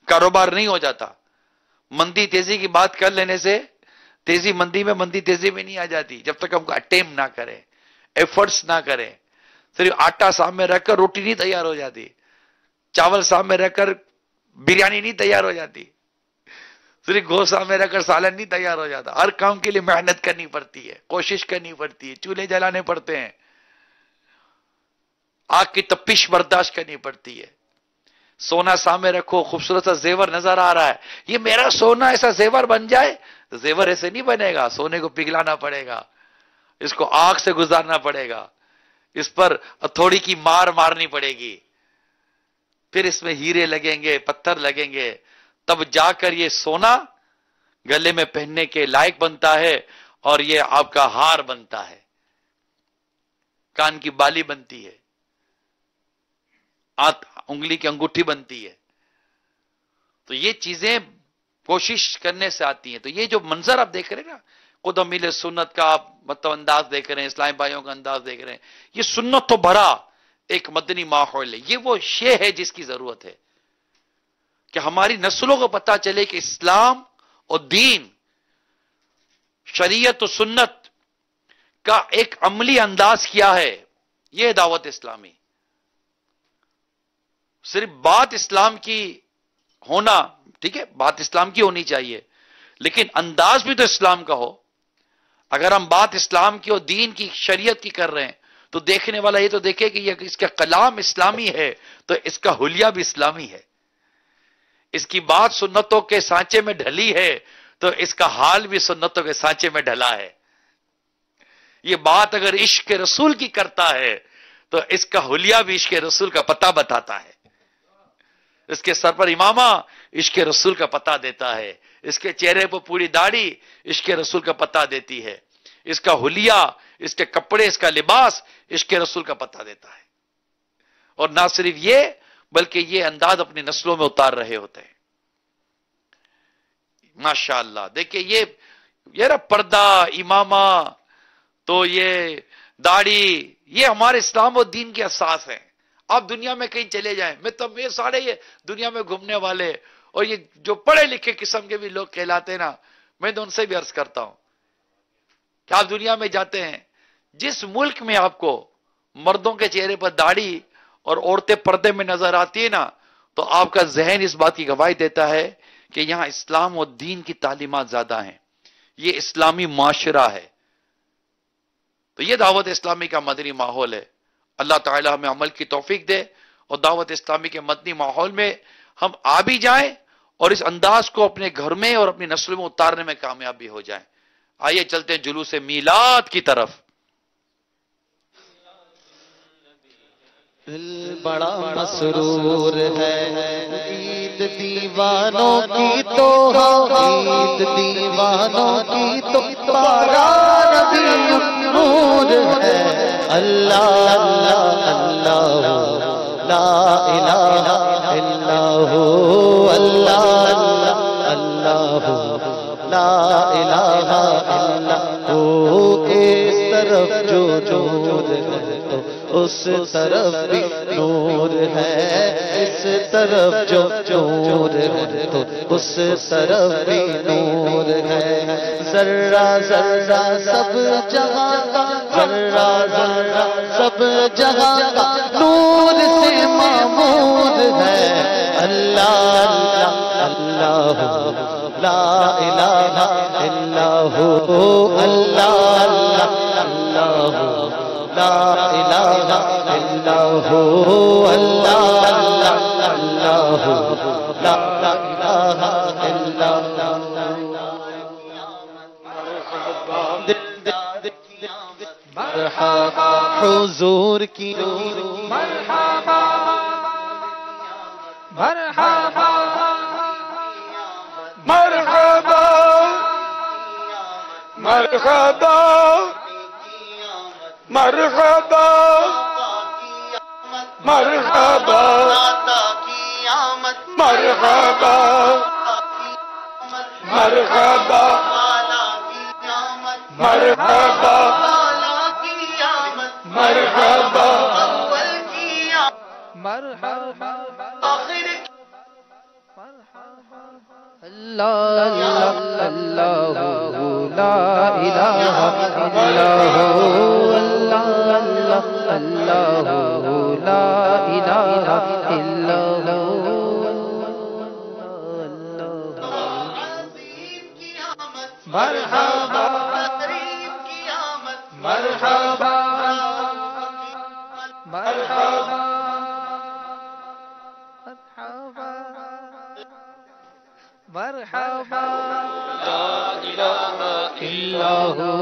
کاروبار نہیں ہو جاتا. مندی تیزی کی بات کر لینے سے تیزی مندی میں، مندی تیزی میں نہیں آ جاتی جب تک ہم کو اٹیمپ نہ کریں، ایفرٹس نہ کریں. صرف آٹا سامنے رکھ کر روٹی نہیں تیار ہو جاتی، چاول سامنے رکھ کر بریانی نہیں تیار ہو جاتی، صرف گوشت سامنے رکھ کر سالن نہیں تیار ہو جاتا. ہر کام کے لیے محنت کرنی پڑتی ہے، کوشش کرنی پڑتی ہے، چولہے جلانے پڑتے ہیں، آگ کی تپش برداشت کرنی پڑتی ہے. سونا سامنے رکھو، خوبصورت سا زیور نظر آ رہا ہے، یہ میرا سونا ایسا زیور بن جائے. زیور ایسے نہیں بنے گا، سونے کو پگھلانا پڑے گا. اس کو آگ سے گزارنا پڑے گا، اس پر تھوڑی کی مار مارنی پڑے گی، پھر اس میں ہیرے لگیں گے، پتھر لگیں گے، تب جا کر یہ سونا گلے میں پہننے کے لائق بنتا ہے، اور یہ آپ کا ہار بنتا ہے، کان کی بالی بنتی ہے، انگلی کی انگوٹھی بنتی ہے۔ تو یہ چیزیں کوشش کرنے سے آتی ہیں۔ تو یہ جو منظر آپ دیکھ رہے ہیں نا، خود امیل سنت کا آپ مطلب انداز دیکھ رہے ہیں، اسلامی بھائیوں کا انداز دیکھ رہے ہیں، یہ سنت تو بھرا ایک مدنی ماحول ہے۔ یہ وہ شے ہے جس کی ضرورت ہے کہ ہماری نسلوں کو پتا چلے کہ اسلام اور دین، شریعت و سنت کا ایک عملی انداز کیا ہے۔ یہ دعوت اسلامی، صرف بات اسلام کی ہونا، ٹھیک ہے، بات اسلام کی ہونی چاہیے، لیکن انداز بھی تو اسلام کا ہو۔ اگر ہم بات اسلام کی اور دین کی، شریعت کی کر رہے ہیں، تو دیکھنے والا یہ تو دیکھے کہ یہ اس کا کلام اسلامی ہے تو اس کا حلیہ بھی اسلامی ہے، اس کی بات سنتوں کے سانچے میں ڈھلی ہے تو اس کا حال بھی سنتوں کے سانچے میں ڈھلا ہے۔ یہ بات اگر عشق رسول کی کرتا ہے تو اس کا حلیہ بھی عشق رسول کا پتہ بتاتا ہے، اس کے سر پر امامہ عشق رسول کا پتہ دیتا ہے، اس کے چہرے پر پوری داڑھی عشق رسول کا پتہ دیتی ہے، اس کا حلیہ، اس کے کپڑے، اس کا لباس عشق رسول کا پتہ دیتا ہے۔ اور نہ صرف یہ بلکہ یہ انداز اپنی نسلوں میں اتار رہے ہوتے ہیں۔ ماشاءاللہ دیکھیں یہ نا پردہ، امامہ، تو یہ داڑھی، یہ ہمارے اسلام و دین کے اساس ہیں۔ آپ دنیا میں کہیں چلے جائیں، یہ سارے یہ دنیا میں گھومنے والے اور یہ جو پڑھے لکھے قسم کے بھی لوگ کہلاتے ہیں نا، میں تو ان سے بھی عرض کرتا ہوں کہ آپ دنیا میں جاتے ہیں، جس ملک میں آپ کو مردوں کے چہرے پر داڑھی اور عورتیں پردے میں نظر آتی ہے نا، تو آپ کا ذہن اس بات کی گواہی دیتا ہے کہ یہاں اسلام اور دین کی تعلیمات زیادہ ہیں، یہ اسلامی معاشرہ ہے۔ تو یہ دعوت اسلامی کا مدنی ماحول ہے۔ اللہ تعالی ہمیں عمل کی توفیق دے اور دعوت اسلامی کے مدنی ماحول میں ہم آ بھی جائیں اور اس انداز کو اپنے گھر میں اور اپنی نسلوں میں اتارنے میں کامیاب بھی ہو جائیں۔ آئیے چلتے ہیں جلوس میلاد کی طرف۔ دل بڑا مسرور ہے، عید دیوانوں کی تو عید دیوانوں کی تو بارہ نبی نور ہے۔ اللہ اللہ اللہ لا الہ الا ہو، اللہ اللہ اللہ لا الہ الا ہو۔ اس طرف جو نور ہے تو اس طرف بھی نور ہے، اس طرف جو نور ہے تو اس طرف بھی نور ہے۔ ذرہ ذرہ سب جہاں کا، ذرہ ذرہ سب جہاں کا نور سے معمور ہے۔ اللہ اللہ اللہ لا الہ الا ہو، اللہ اللہ اللہ لا الہ الا ہو، اللہ اللہ اللہ لا الہ الا مرحبا حضور کی مرحبا مرحبا مرحبا مرحبا مرحبا مرحبا مرحبا مرحبا مرحبا مرحبا مرحبا اللہ اللہ لا الہ الا ہو، اللہ اللہ لا الہ الا ہو۔ مرحبا مرحبا مرحبا مرحبا لا الہ الا ہو،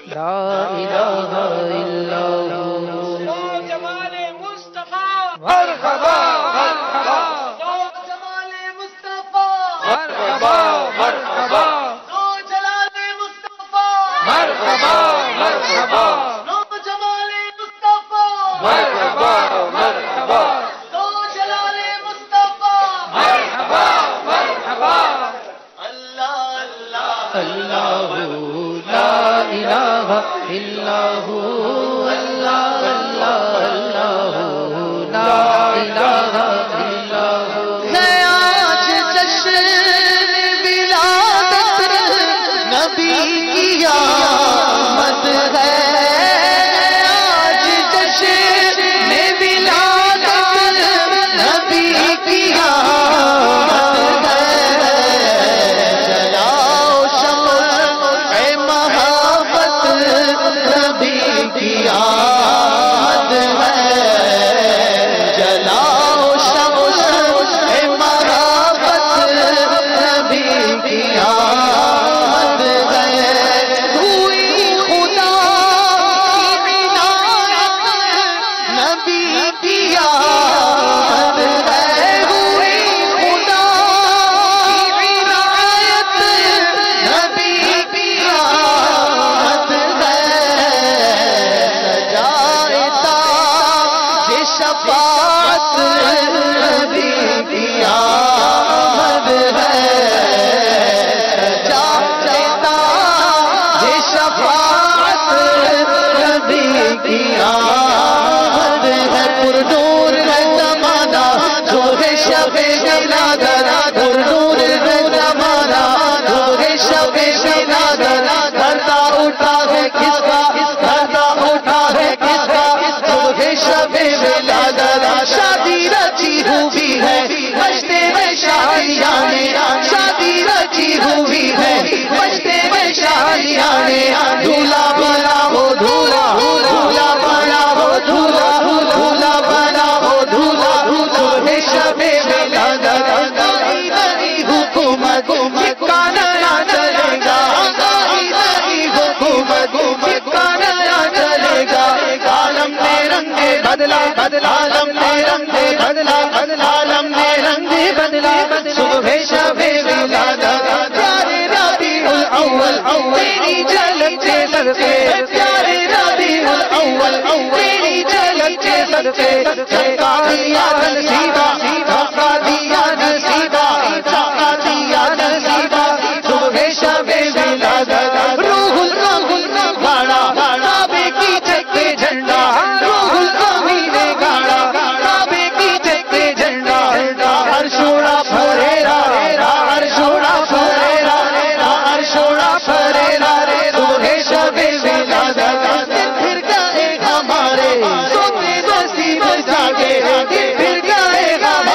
لا الہ الا ہو جمال مصطفیٰ مرحبا مرحبا جمال مصطفیٰ مرحبا مرحبا جلال مصطفیٰ مرحبا مرحبا جمال مصطفیٰ مرحبا مرحبا جلال مصطفیٰ مرحبا مرحبا اللہ اللہ اللہ لا الہ الا ہو اللہ اللہ اللہ لا الہ الا ہو ہے آج جشن ولادت نبی کی آمد ہے آج جشن ولادت نبی کی آمد ہے جلاؤ شمع محبت نبی کی آمد ہے جلاؤ شمع محبت نبی کی آمد ہے ہوئی خدا کی عنایت نبی کی آمد ہے ہوئی خدا کی عنایت نبی کی آمد ہے سجائے تاج شفاعت نبی کی آمد ہے سجائے تاج شفاعت نبی کی آمد ہے پرنور ہے زمانہ جو ہے شب ولادت پرنور ہے زمانہ جو ہے شب ولادت پردہ اٹھا ہے کس کا پردہ اٹھا ہے کس کا جو ہے شب ولادت شادی رچی ہوئی ہے بجتے میں شادیاں نے شادی رچی ہوئی ہے بجتے میں شادیاں نے دھولا بنا ہو دھولا دھولا بنا ہو دھولا دھولا بنا ہو دھولا تمہیں شب ولادت نہیں نہیں حکومت ٹھکانا نہ چلے گا نہیں نہیں حکومت ٹھکانا نہ چلے گا عالم نے رنگ بدلا بدلا عالم نے رنگ بدلا بدلا عالم نے رنگ بدلا صبح شب ولادت پیارے ربیع الاول تیری جھلک کے صدقے پیارے ربیع الاول تیری جھلک کے صدقے چمکا دیا نصیبہ چمکا دیا نصیبہ چمکا دیا نصیبہ صبح شب ولادت روح الامین نے گاڑا کعبے کی چھت پہ جھنڈا روح الامین نے گاڑا کعبے کی چھت پہ جھنڈا ہر شوڑا پھریرا ہر شوڑا پھریرا ہر شوڑا پھریرا صبح شب ولادت پھر گئے ہمارے سوتے نصیب جاگے پھر گئے ہمارے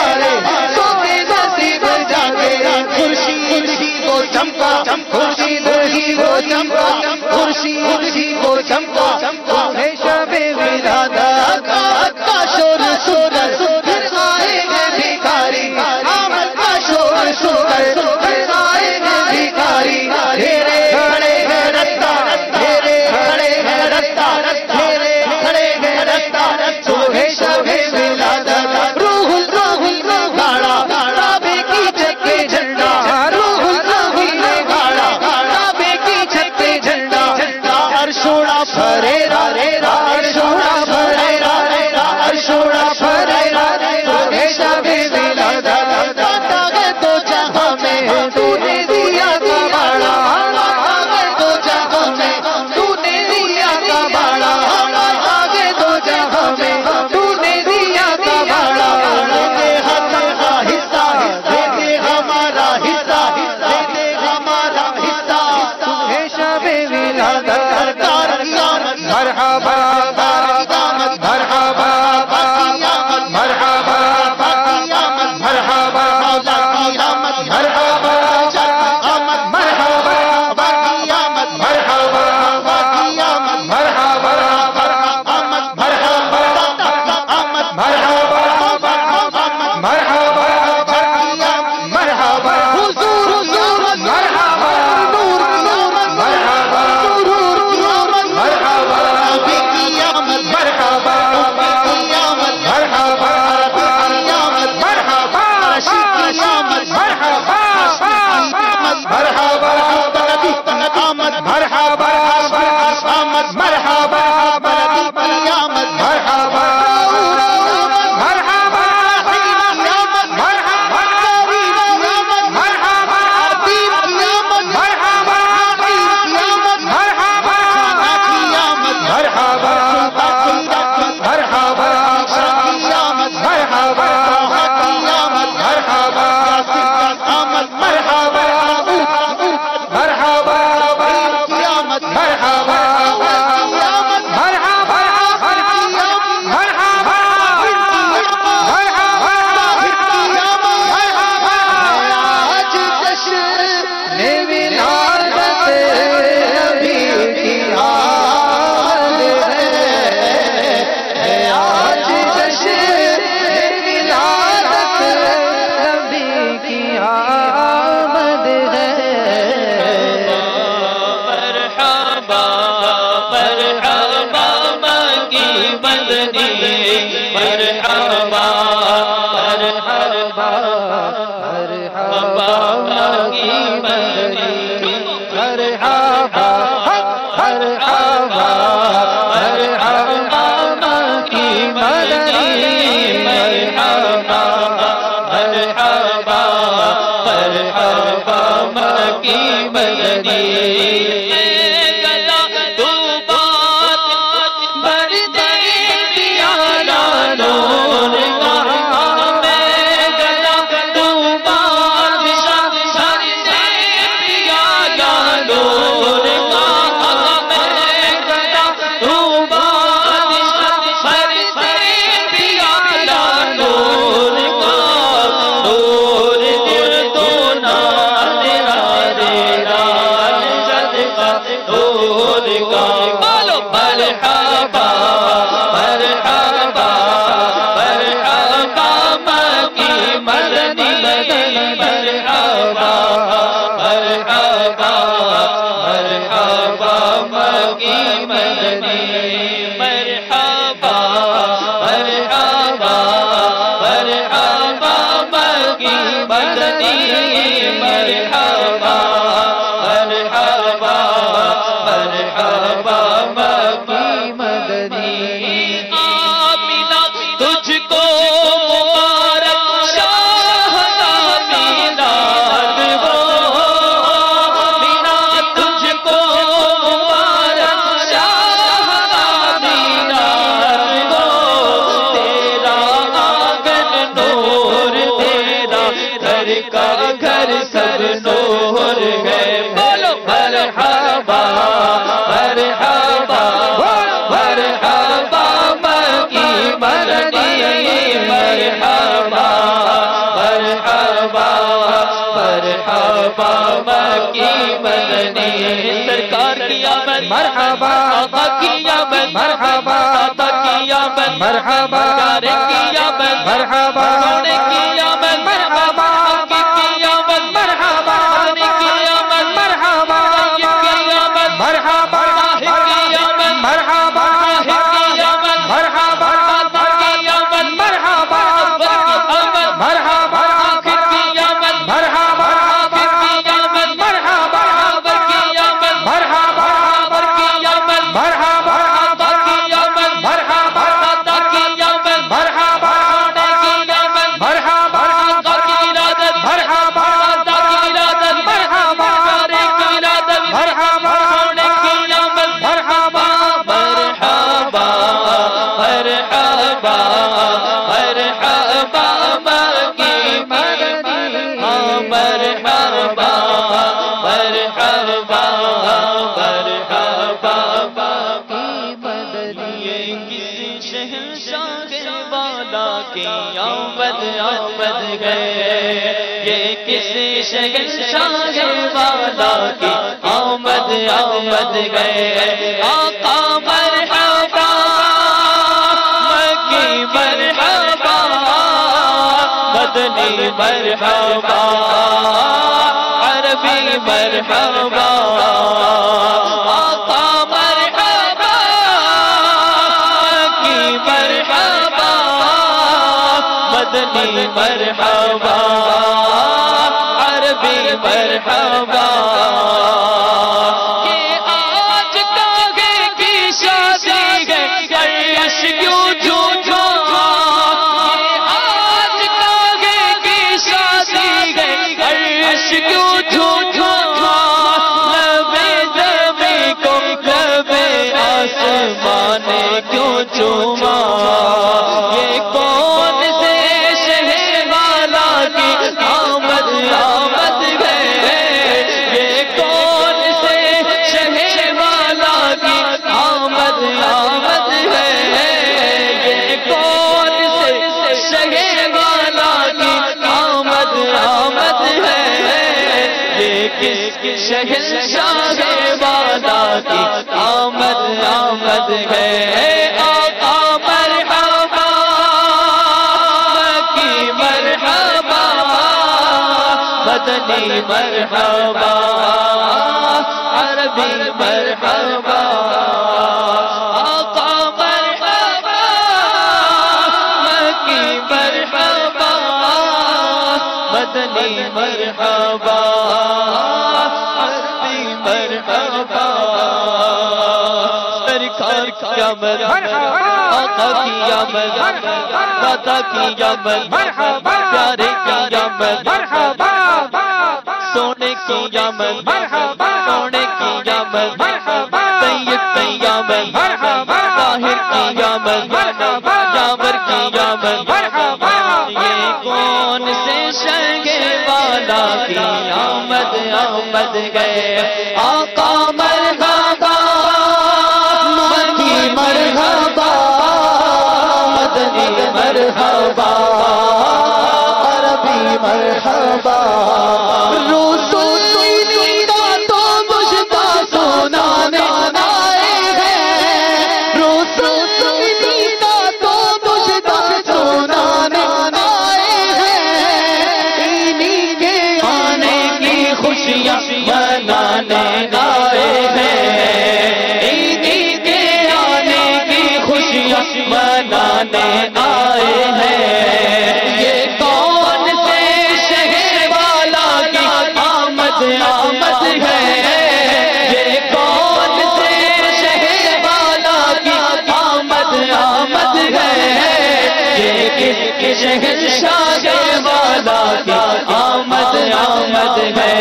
میں ولادت نبی کی آمد ہے آج جشن ولادت نبی کی آمد ہے مرحبا مرحبا مکی مدنی مرحبا مرحبا مرحبا مکی مدنی مرحبا مرحبا مرحبا مکی مدنی مرحبا مرحبا مرحبا مکی مدنی مرحبا مرحبا مرحبا مرحبا شہنشاہ والا کی آمد آمد گئے آقا مرحبا مکی مرحبا مدنی مرحبا عربی مرحبا آقا مرحبا مکی مرحبا مدنی مرحبا مرحبا یہ آج کاغے کی شادی ہے عرش کیوں جھوٹا یہ آج کاغے کی شادی ہے عرش کیوں جھوٹا لبے زمیں کو لبے آسمان کیوں چوما یہ کون سے شہر والا کی آمد آمد شہنشاہ والا کی آمد آمد ہے آقا مرحبا مکی مرحبا مدنی مرحبا عربی مرحبا آقا مرحبا مکی مرحبا مدنی مرحبا عربی مرحبا سرکار کی آمد آقا کی آمد دادا کی آمد پیارے کی آمد سونے کی آمد سونے کی آمد سید کی آمد طاہر کی آمد جابر کی آمد یہ کون سے شہ والا کی آمد آمد گئے آقا مرحبا مکی مرحبا مدنی مرحبا عربی مرحبا رسول کا تو مجھتا سنانے آئے ہیں رسول کا تو مجھتا سنانے آئے ہیں انہی کے آنے کی خوشیاں منانے آئے ہیں انہی کے آنے کی خوشیاں منانے آئے ہیں یہ کون سے شہر والا کی آمد آمد ہے یہ کون سے شہر والا کی آمد آمد ہے یہ کس کے شہنشاہ والا کی آمد آمد ہے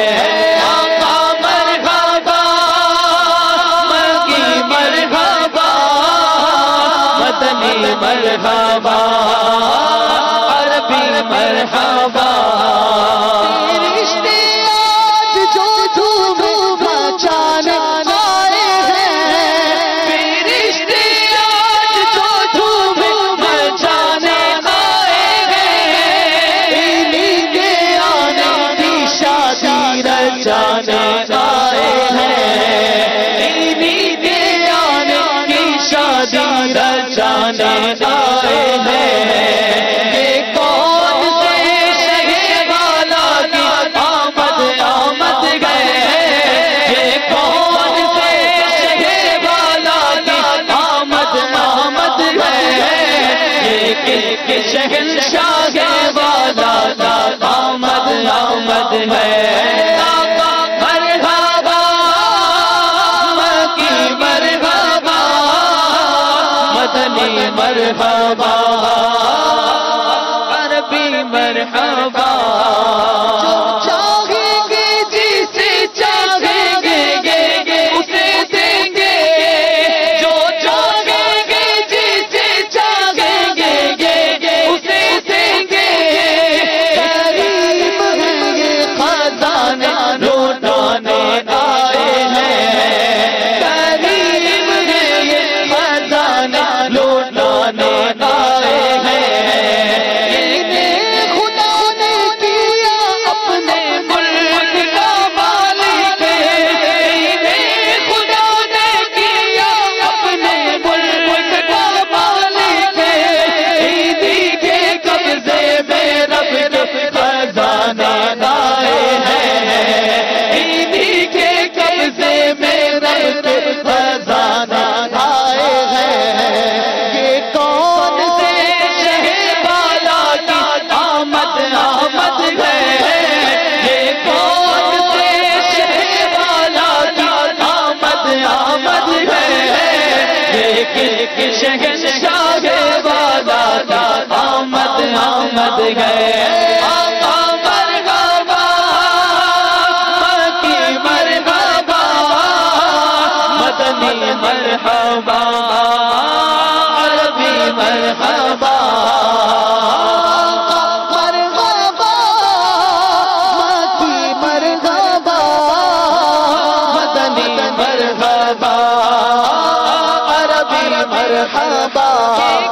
آقا مرحبا مکی مرحبا مدنی مرحبا عربی مرحبا رشتے آج جو دھوم مچانے آئے ہیں رشتے آج جو دھوم مچانے آئے ہیں انہی کے آنے کی شادی رچانے آئے ہیں انہی کے آنے کی شادی رچانے آئے ہیں یہ کون سے شہر والا کی آمد آمد گئے یہ کون سے شہر والا کی آمد آمد گئے یہ کس کے شہنشاہ والا کا آمد آمد ہے آقا مرحبا مکی مرحبا مدنی مرحبا عربی مرحبا چاہیں گے جسے چاہیں گے اسے دیں گے جو چاہیں گے جسے چاہیں گے اسے دیں گے قریب ہیں یہ خزانے لوٹانے آئے ہیں قریب ہے یہ خزانہ لوٹانے آئے ہیں خدا نے کیا اپنے ملک کا مالک خدا نے کیا اپنے ملک کا مالک انہی کے قبضے میں رب کے خزانے آئے ہیں انہی کے قبضے میں رب کے خزانے آئے ہیں یہ کون سے شہر والا کی آمد آمد ہے یہ کون سے شہر والا کی آمد آمد ہے یہ کس کے شہنشاہ والا کا آمد آمد ہے آقا مرحبا مکی مرحبا مدنی مرحبا عربی مرحبا مرحبا مکی مرحبا مدنی مرحبا عربی مرحبا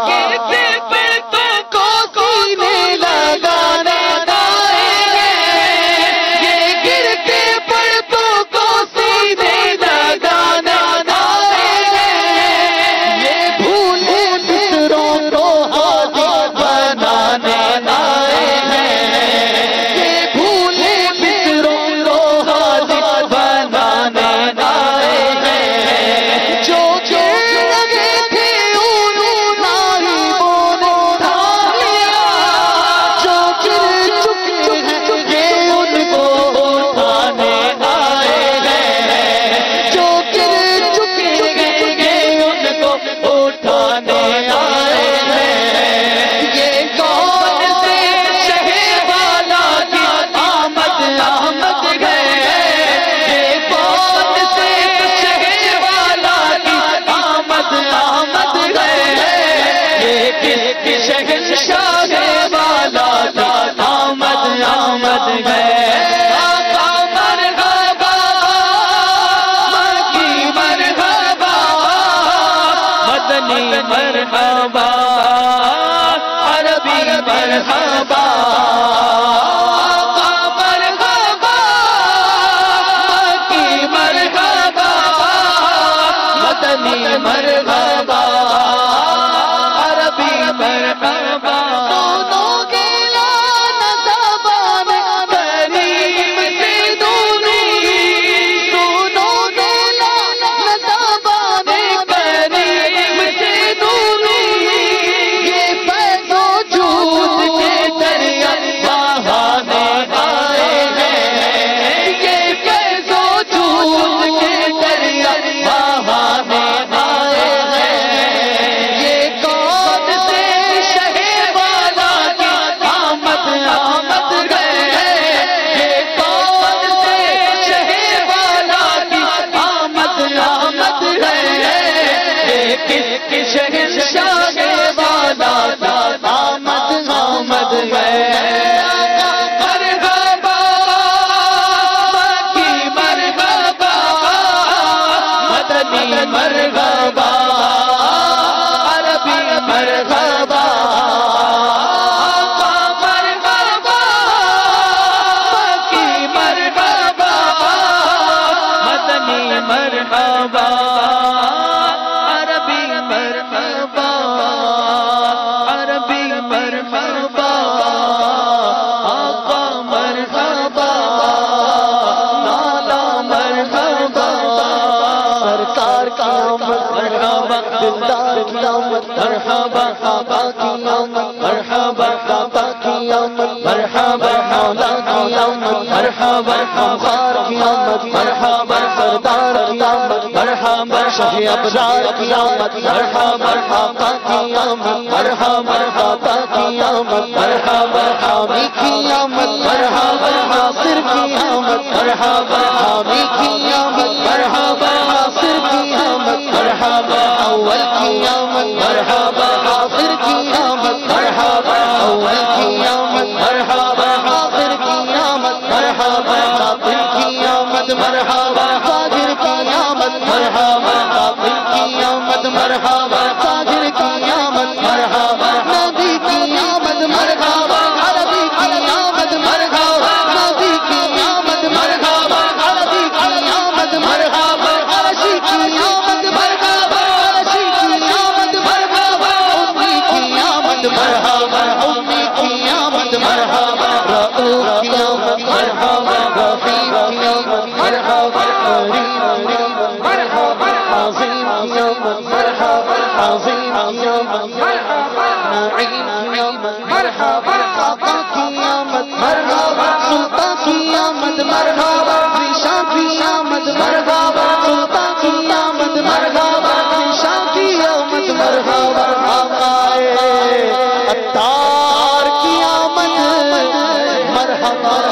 گرتے پڑتوں کو سینے لگانے آئے ہیں یہ گرتے پڑتوں مرحبا عربی مرحبا مرحبا مکی مرحبا مدنی مرحبا عربی مرحبا دونوں کے لان زبان کریم سے دونوں کے لان زبان کریم سے دونوں یہ فیض و جود کے دریا بہانے آئے ہیں یہ فیض و جود کے دریا بہانے آئے ہیں یہ کون سے شہ والا کی آمد آمد گئے یہ کون سے شہ والا کی آمد آمد گئے یہ کس شہنشاہ والا کی آمد آمد گئے مرحبا مکی مرحبا مدنی مرحبا عربی مرحبا مرحبا مکی مرحبا مدنی مرحبا عربی مرحبا عربی مرحبا آقا مرحبا نالا مرحبا سرکار کی آمد مرحبا دلدار کی آمد مرحبا آقا کی آمد مرحبا آقا کی آمد مرحبا مولا کی آمد مرحبا غفار کی آمد مرحبا سردار کی آمد مرحبا شہ ابرار کی آمد مرحبا آقا کی آمد مرحبا آقا کی آمد مرحبا حامی کی آمد مرحبا ناصر کی آمد مرحبا حامی کی آمد مرحبا ناصر کی آمد مرحبا اول کی آمد مرحبا آخر کی آمد مرحبا اول کی آمد مرحبا آخر کی آمد مرحبا باطل کی آمد مرحبا فاجر کی آمد مرحبا باطل کی آمد مرحبا فاجر کی آمد مرحبا نبی کی آمد مرحبا عربی کی آمد مرحبا نبی کی آمد مرحبا عربی کی آمد مرحبا عرشی کی آمد مرحبا عرشی کی آمد مرحبا امی کی آمد مرحبا امی کی آمد مرحبا رؤوف کی آمد مرحبا رفیع کی آمد مرحبا کریم کی آمد مرحبا عظیم کی آمد مرحبا عظیم کی آمد مرحبا نعیم کی آمد مرحبا آقا کی آمد مرحبا سلطان کی آمد مرحبا ذیشان کی آمد مرحبا سلطان کی آمد مرحبا ذیشان کی آمد مرحبا آقائے عطار کی آمد مرحبا